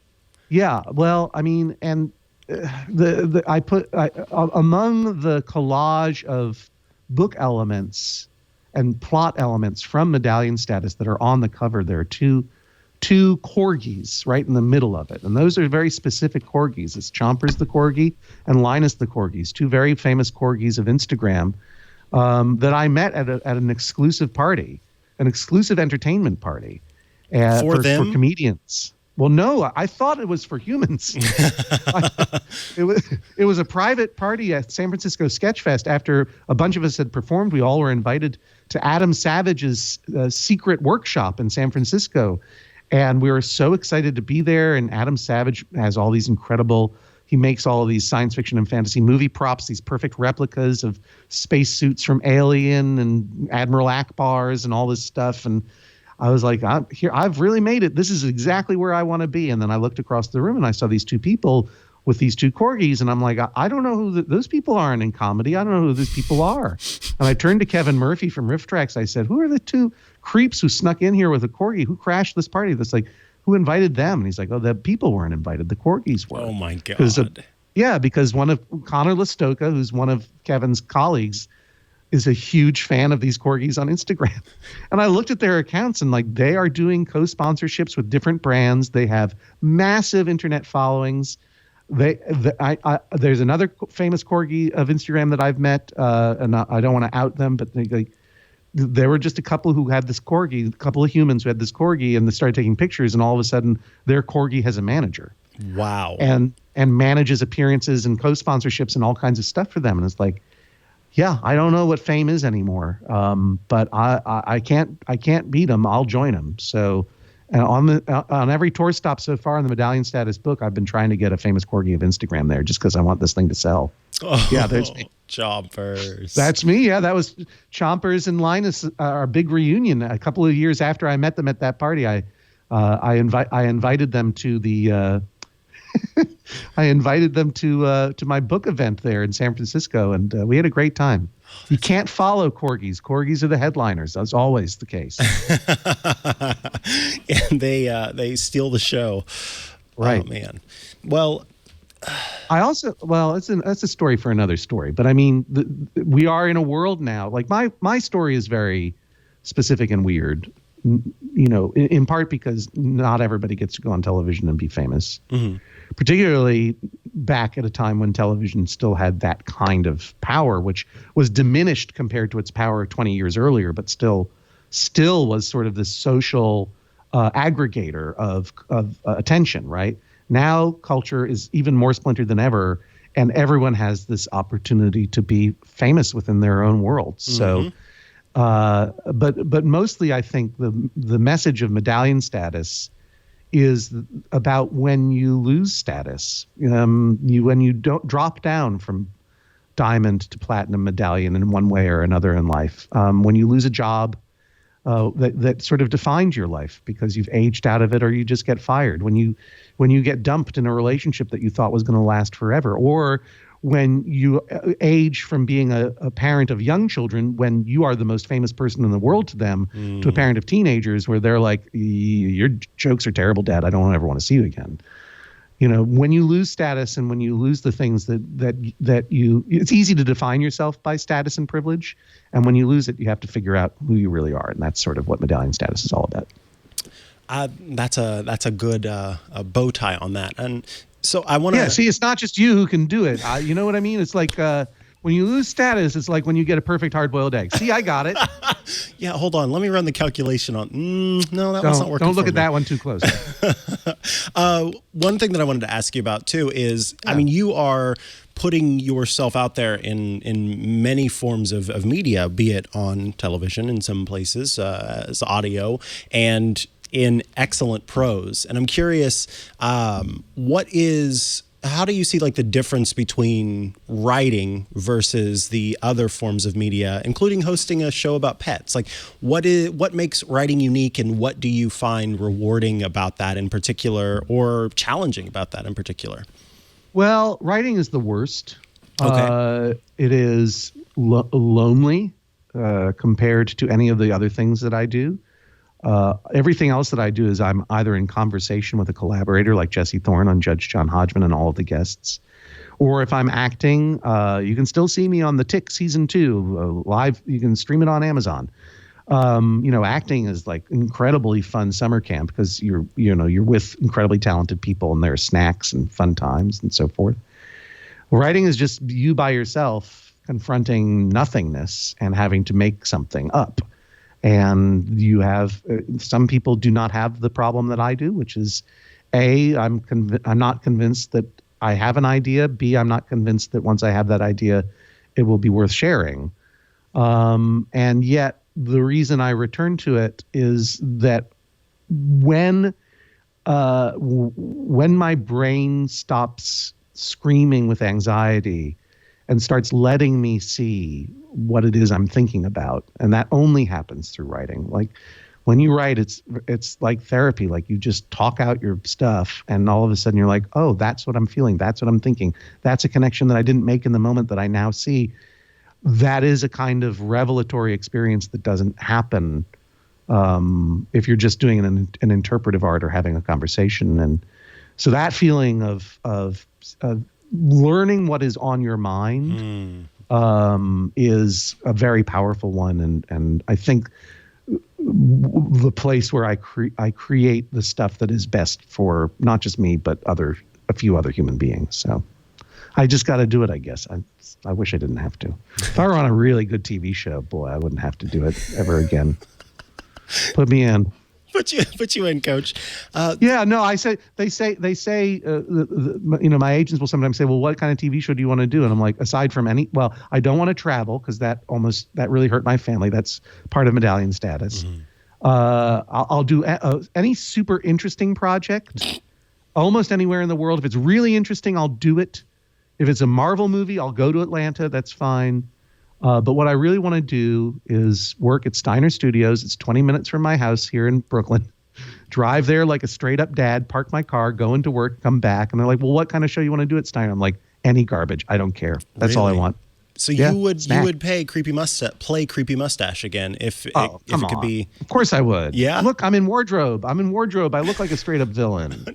Yeah. Well, I mean, and among the collage of book elements and plot elements from Medallion Status that are on the cover, there are two corgis right in the middle of it. And those are very specific corgis. It's Chompers the corgi and Linus the corgis, two very famous corgis of Instagram that I met at an exclusive party, an exclusive entertainment party for comedians. Well, no, I thought it was for humans. It was a private party at San Francisco Sketchfest. After a bunch of us had performed, we all were invited to Adam Savage's secret workshop in San Francisco. And we were so excited to be there. And Adam Savage has all these he makes all of these science fiction and fantasy movie props, these perfect replicas of spacesuits from Alien and Admiral Akbar's and all this stuff. And I was like, I've really made it. This is exactly where I want to be. And then I looked across the room and I saw these two people with these two corgis. And I'm like, I don't know who those people aren't in comedy. I don't know who those people are. And I turned to Kevin Murphy from Riff Tracks. I said, who are the two creeps who snuck in here with a corgi? Who crashed this party? That's like, who invited them? And he's like, oh, the people weren't invited. The corgis were. Oh, my God. Because one of Connor Listoka, who's one of Kevin's colleagues, is a huge fan of these corgis on Instagram. And I looked at their accounts and they are doing co-sponsorships with different brands. They have massive internet followings. There's another famous corgi of Instagram that I've met, and I don't want to out them, but there were just a couple who had this corgi, a couple of humans who had this corgi, and they started taking pictures, and all of a sudden their corgi has a manager. Wow. And manages appearances and co-sponsorships and all kinds of stuff for them. And it's like, yeah, I don't know what fame is anymore, but I can't beat them. I'll join them. So on every tour stop so far in the Medallion Status book, I've been trying to get a famous corgi of Instagram there just because I want this thing to sell. Oh, yeah, there's me. Chompers. That's me. Yeah, that was Chompers and Linus, our big reunion. A couple of years after I met them at that party, I invited them to the I invited them to my book event there in San Francisco, and we had a great time. You can't follow corgis. Corgis are the headliners. That's always the case. And they steal the show. Right. Oh, man. Well, I also, well, that's a story for another story. But I mean, we are in a world now. Like my story is very specific and weird. In part because not everybody gets to go on television and be famous. Mm-hmm. Particularly back at a time when television still had that kind of power, which was diminished compared to its power 20 years earlier, but still was sort of this social aggregator of attention, right? Now culture is even more splintered than ever, and everyone has this opportunity to be famous within their own worlds. Mm-hmm. So, but mostly I think the message of medallion status is about when you lose status, when you don't drop down from diamond to platinum medallion in one way or another in life, when you lose a job that sort of defined your life because you've aged out of it, or you just get fired, when you get dumped in a relationship that you thought was going to last forever, or when you age from being a parent of young children, when you are the most famous person in the world to them, to a parent of teenagers where they're like, your jokes are terrible, Dad. I don't ever want to see you again. When you lose status and when you lose the things that you, it's easy to define yourself by status and privilege. And when you lose it, you have to figure out who you really are. And that's sort of what medallion status is all about. That's a good bow tie on that. And so I want to... Yeah, see, it's not just you who can do it. You know what I mean? It's like when you lose status, it's like when you get a perfect hard-boiled egg. See, I got it. Yeah, hold on. Let me run the calculation on... no, that one's not working. Don't look at that one too close. One thing that I wanted to ask you about, too, is, I mean, you are putting yourself out there in many forms of media, be it on television in some places, as audio, and in excellent prose. And I'm curious, how do you see like the difference between writing versus the other forms of media, including hosting a show about pets? Like what makes writing unique, and what do you find rewarding about that in particular, or challenging about that in particular? Well, writing is the worst. Okay. It is lonely compared to any of the other things that I do. Everything else that I do is I'm either in conversation with a collaborator like Jesse Thorne on Judge John Hodgman and all of the guests, or if I'm acting, you can still see me on The Tick season 2 live. You can stream it on Amazon. Acting is like incredibly fun summer camp because you're with incredibly talented people and there are snacks and fun times and so forth. Writing is just you by yourself confronting nothingness and having to make something up. And you have some people do not have the problem that I do, which is I'm not convinced that I have an idea. B, I'm not convinced that once I have that idea, it will be worth sharing. And yet the reason I return to it is that when my brain stops screaming with anxiety and starts letting me see what it is I'm thinking about. And that only happens through writing. Like when you write, it's like therapy. Like you just talk out your stuff and all of a sudden you're like, oh, that's what I'm feeling. That's what I'm thinking. That's a connection that I didn't make in the moment that I now see. That is a kind of revelatory experience that doesn't happen if you're just doing an interpretive art or having a conversation. And so that feeling of learning what is on your mind is a very powerful one, and I think the place where I create the stuff that is best for not just me but a few other human beings. So I just got to do it, I guess. I wish I didn't have to. If I were on a really good TV show, boy, I wouldn't have to do it ever again. Put me in. Put you in, Coach. Yeah, no, they say, my agents will sometimes say, well, what kind of TV show do you want to do? And I'm like, aside from I don't want to travel because that really hurt my family. That's part of medallion status. Mm-hmm. I'll do any super interesting project, almost anywhere in the world. If it's really interesting, I'll do it. If it's a Marvel movie, I'll go to Atlanta. That's fine. But what I really want to do is work at Steiner Studios. It's 20 minutes from my house here in Brooklyn. Drive there like a straight up dad, park my car, go into work, come back. And they're like, well, what kind of show you want to do at Steiner? I'm like, any garbage. I don't care. That's all I want. So Yeah, you would snack. play Creepy Mustache again if Oh, it come could on. be. Of course I would. Yeah? Look, I'm in wardrobe. I look like a straight up villain.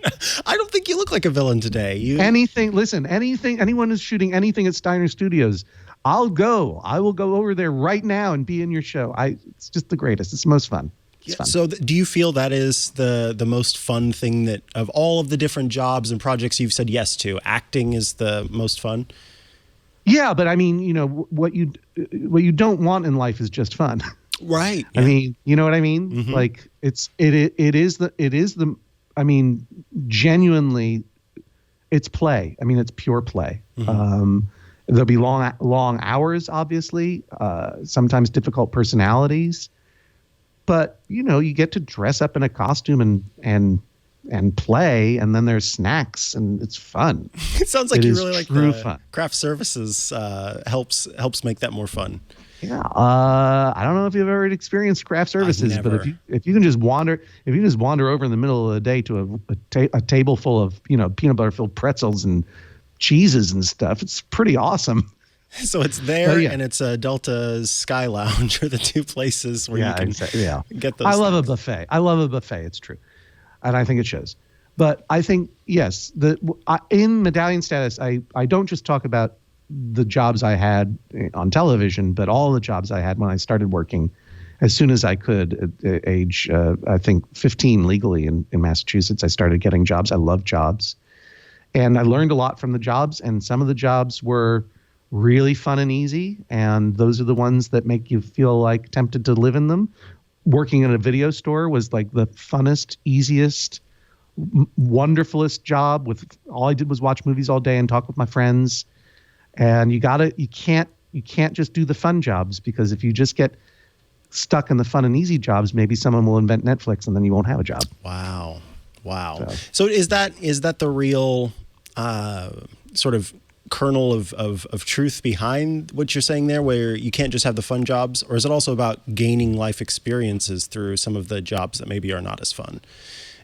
I don't think you look like a villain today. Anyone who's shooting anything at Steiner Studios, I'll go. I will go over there right now and be in your show. It's just the greatest. It's the most fun. It's fun. So do you feel that is the most fun thing that of all of the different jobs and projects you've said yes to, acting is the most fun? Yeah, but I mean, what you don't want in life is just fun. Right. I mean, you know what I mean? Mm-hmm. Like it is the I mean, genuinely, it's play. I mean, it's pure play. Mm-hmm. There'll be long hours, obviously, sometimes difficult personalities, but you get to dress up in a costume and play, and then there's snacks, and it's fun. It sounds like It you is really like true the fun. craft services helps make that more fun. Yeah, I don't know if you've ever experienced craft services, but never. if you can just wander over in the middle of the day to a table full of peanut butter filled pretzels and cheeses and stuff, it's pretty awesome. So it's there, Oh, yeah. and it's Delta Sky Lounge are the two places where you can get those. I love a things. buffet. I love a buffet. It's true, and I think it shows. But I think yes, in Medallion Status, I don't just talk about the jobs I had on television, but all the jobs I had when I started working as soon as I could at age, I think 15 legally in Massachusetts. I started getting jobs. I love jobs. And I learned a lot from the jobs, and some of the jobs were really fun and easy. And those are the ones that make you feel like tempted to live in them. Working in a video store was like the funnest, easiest, wonderfulest job. With all I did was watch movies all day and talk with my friends. And you can't just do the fun jobs, because if you just get stuck in the fun and easy jobs, maybe someone will invent Netflix and then you won't have a job. Wow. So is that the real sort of kernel of truth behind what you're saying there, where you can't just have the fun jobs, or is it also about gaining life experiences through some of the jobs that maybe are not as fun?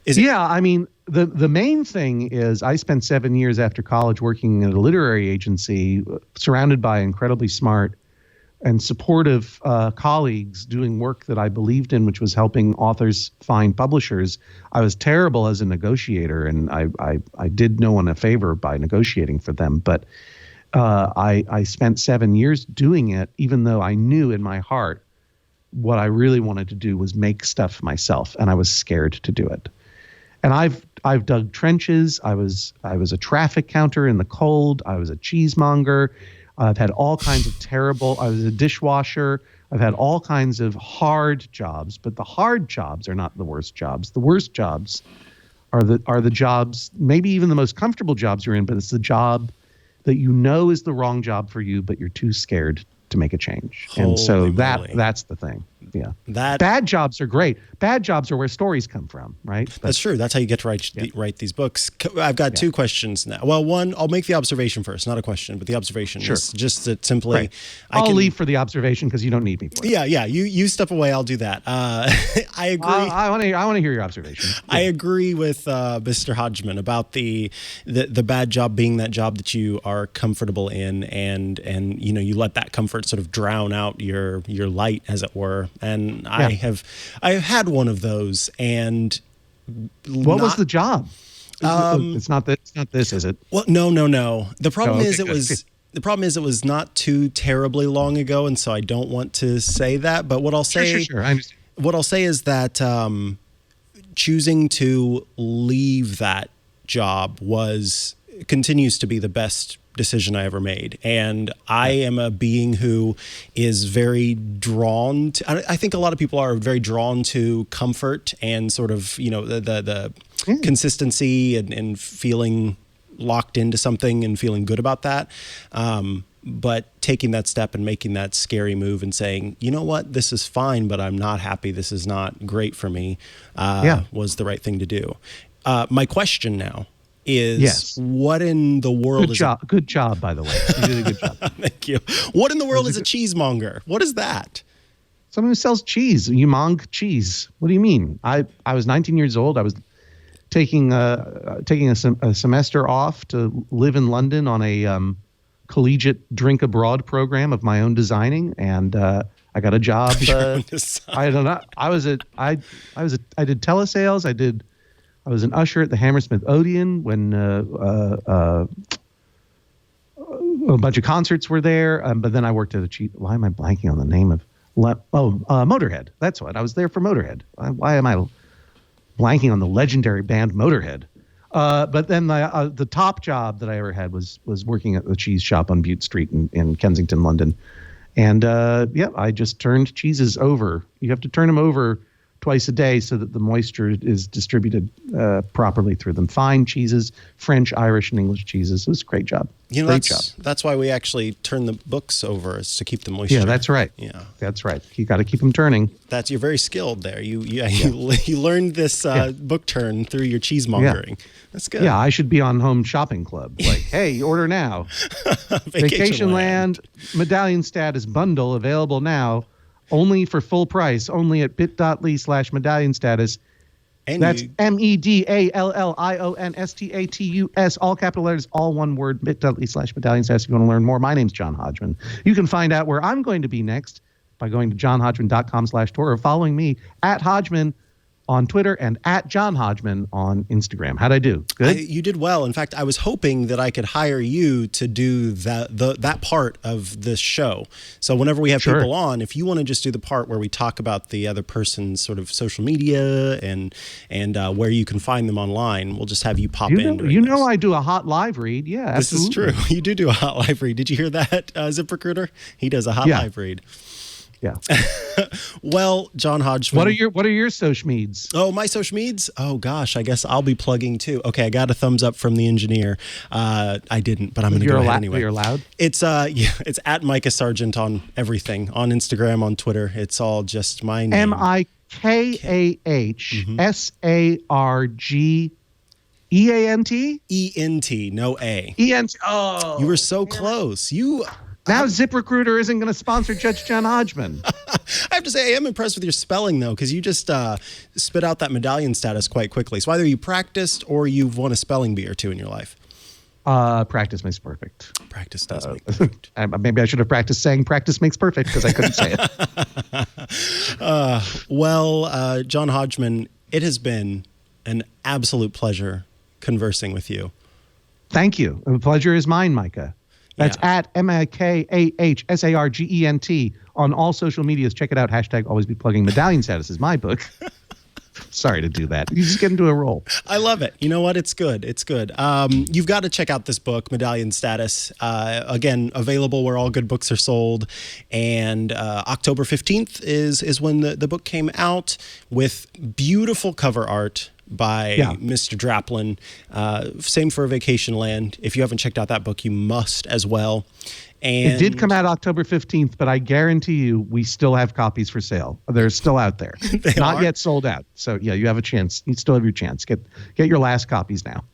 I mean, the main thing is I spent 7 years after college working at a literary agency, surrounded by incredibly smart and supportive colleagues doing work that I believed in, which was helping authors find publishers. I was terrible as a negotiator, and I did no one a favor by negotiating for them. But I spent 7 years doing it, even though I knew in my heart what I really wanted to do was make stuff myself, and I was scared to do it. And I've dug trenches. I was a traffic counter in the cold. I was a cheesemonger. I've had all kinds of I was a dishwasher. I've had all kinds of hard jobs, but the hard jobs are not the worst jobs. The worst jobs are the jobs, maybe even the most comfortable jobs you're in, but it's the job that is the wrong job for you, but you're too scared to make a change. And so Holy moly. that's the thing. Yeah. That Bad jobs are great. Bad jobs are where stories come from, right? That's true. That's how you get to write these books. I've got two questions now. Well, one, I'll make the observation first, not a question, but the observation is just that simply. Right. I'll leave for the observation because you don't need me for it. Yeah. You step away. I'll do that. I agree. I want to hear your observation. Yeah. I agree with Mr. Hodgman about the bad job being that job that you are comfortable in, and you let that comfort sort of drown out your light, as it were. And I have had one of those. And what was the job? It's not this, is it? Well, no. The problem okay, is it was not too terribly long ago, and so I don't want to say that. But what I'll say, Sure. I understand. What I'll say is that choosing to leave that job continues to be the best decision I ever made. And I am a being who is very drawn to, I think a lot of people are very drawn to comfort and sort of, the consistency and feeling locked into something and feeling good about that. But taking that step and making that scary move and saying, you know what, this is fine, but I'm not happy. This is not great for me, was the right thing to do. My question now is, what in the world Good job, by the way. You did a good job. Thank you. What in the world is a cheesemonger? What is that? Someone who sells cheese. You mong cheese. What do you mean? I was 19 years old. I was taking a semester off to live in London on a collegiate drink abroad program of my own designing, and I got a job. I don't know. I did telesales. I was an usher at the Hammersmith Odeon when a bunch of concerts were there. But then I worked at why am I blanking on the name of? Motorhead. That's what I was there for. Motorhead. Why am I blanking on the legendary band Motorhead? But then the top job that I ever had was working at the cheese shop on Bute Street in Kensington, London. And I just turned cheeses over. You have to turn them over twice a day so that the moisture is distributed properly through them. Fine cheeses, French, Irish, and English cheeses. It was a great job. Great job. That's why we actually turn the books over, is to keep the moisture. Yeah, that's right. Yeah, that's right. You got to keep them turning. You're very skilled there. You learned this book turn through your cheesemongering. Yeah. That's good. Yeah, I should be on Home Shopping Club. Like, hey, order now. Vacation Land Medallion Status Bundle available now. Only for full price, only at bit.ly/medallion status. And that's MEDALLIONSTATUS, all capital letters, all one word, bit.ly/medallion status. If you want to learn more, my name's John Hodgman. You can find out where I'm going to be next by going to johnhodgman.com/tour or following me at Hodgman on Twitter and at John Hodgman on Instagram. How'd I do? Good? You did well. In fact, I was hoping that I could hire you to do that part of this show. So whenever we have people on, if you want to just do the part where we talk about the other person's sort of social media and where you can find them online, we'll just have you pop in. I do a hot live read. Yeah, absolutely. This is true. You do a hot live read. Did you hear that, ZipRecruiter? He does a hot live read. Yeah. Well, John Hodgman. What are your social meds? Oh, my social meds? Oh gosh, I guess I'll be plugging too. Okay, I got a thumbs up from the engineer. I didn't, but I'm going to go ahead anyway. You're allowed? It's it's at Micah Sargent on everything, on Instagram, on Twitter. It's all just my name. MIKAHSARGEANT? ENT, no A. ENT. Oh. You were so close. Now ZipRecruiter isn't going to sponsor Judge John Hodgman. I have to say, I am impressed with your spelling, though, because you just spit out that medallion status quite quickly. So either you practiced or you've won a spelling bee or two in your life. Practice makes perfect. Practice does make perfect. Maybe I should have practiced saying practice makes perfect because I couldn't say it. John Hodgman, it has been an absolute pleasure conversing with you. Thank you. The pleasure is mine, Micah. That's at MIKAHSARGENT on all social medias. Check it out. # always be plugging. Medallion Status is my book. Sorry to do that. You just get into a role. I love it. You know what? It's good. It's good. You've got to check out this book, Medallion Status. Again, available where all good books are sold. And October 15th is when the book came out with beautiful cover art by Mr. Draplin. Same for Vacation Land. If you haven't checked out that book, you must as well. And it did come out October 15th, but I guarantee you we still have copies for sale. They're still out there. Not yet sold out. So yeah, you have a chance. You still have your chance. Get your last copies now.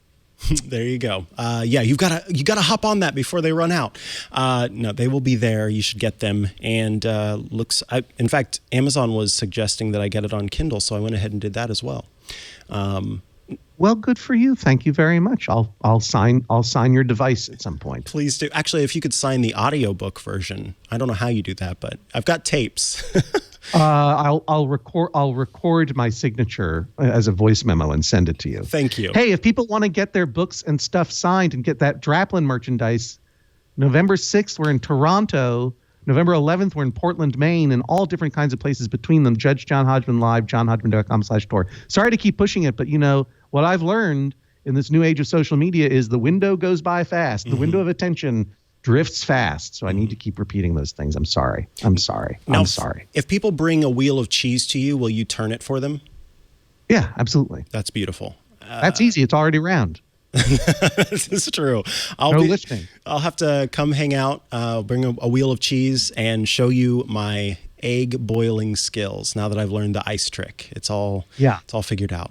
There you go. You gotta hop on that before they run out. No, they will be there. You should get them. And in fact, Amazon was suggesting that I get it on Kindle, so I went ahead and did that as well. Well, good for you. Thank you very much. I'll sign your device at some point. Please do. Actually, if you could sign the audiobook version. I don't know how you do that, but I've got tapes. I'll record my signature as a voice memo and send it to you. Thank you. Hey, if people want to get their books and stuff signed and get that Draplin merchandise, November 6th we're in Toronto. November 11th, we're in Portland, Maine, and all different kinds of places between them. Judge John Hodgman Live, johnhodgman.com/tour. Sorry to keep pushing it, but what I've learned in this new age of social media is the window goes by fast. The window of attention drifts fast. So I need to keep repeating those things. I'm sorry. I'm sorry. If people bring a wheel of cheese to you, will you turn it for them? Yeah, absolutely. That's beautiful. That's easy. It's already round. This is true. Lifting. I'll have to come hang out, bring a wheel of cheese, and show you my egg boiling skills. Now that I've learned the ice trick, it's all figured out.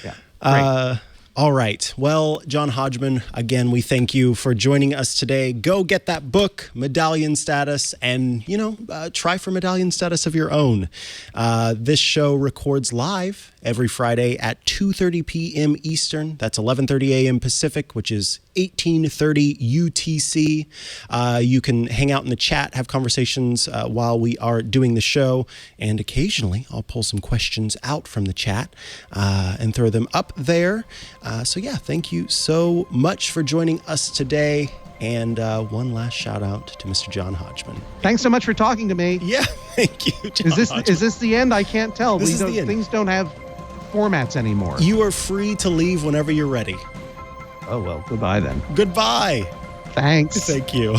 Yeah. All right. Well, John Hodgman, again, we thank you for joining us today. Go get that book, Medallion Status, and, try for Medallion Status of your own. This show records live every Friday at 2:30 p.m. Eastern. That's 11:30 a.m. Pacific, which is 1830 UTC. You can hang out in the chat, have conversations while we are doing the show, and occasionally I'll pull some questions out from the chat and throw them up there. So yeah, thank you so much for joining us today. And one last shout out to Mr. John Hodgman. Thank so much for talking to me. Yeah, thank you, John Hodgman. Is this the end? I can't tell. This is the end. Things don't have formats anymore. You are free to leave whenever you're ready. Oh, well, goodbye then. Goodbye. Thanks. Thank you.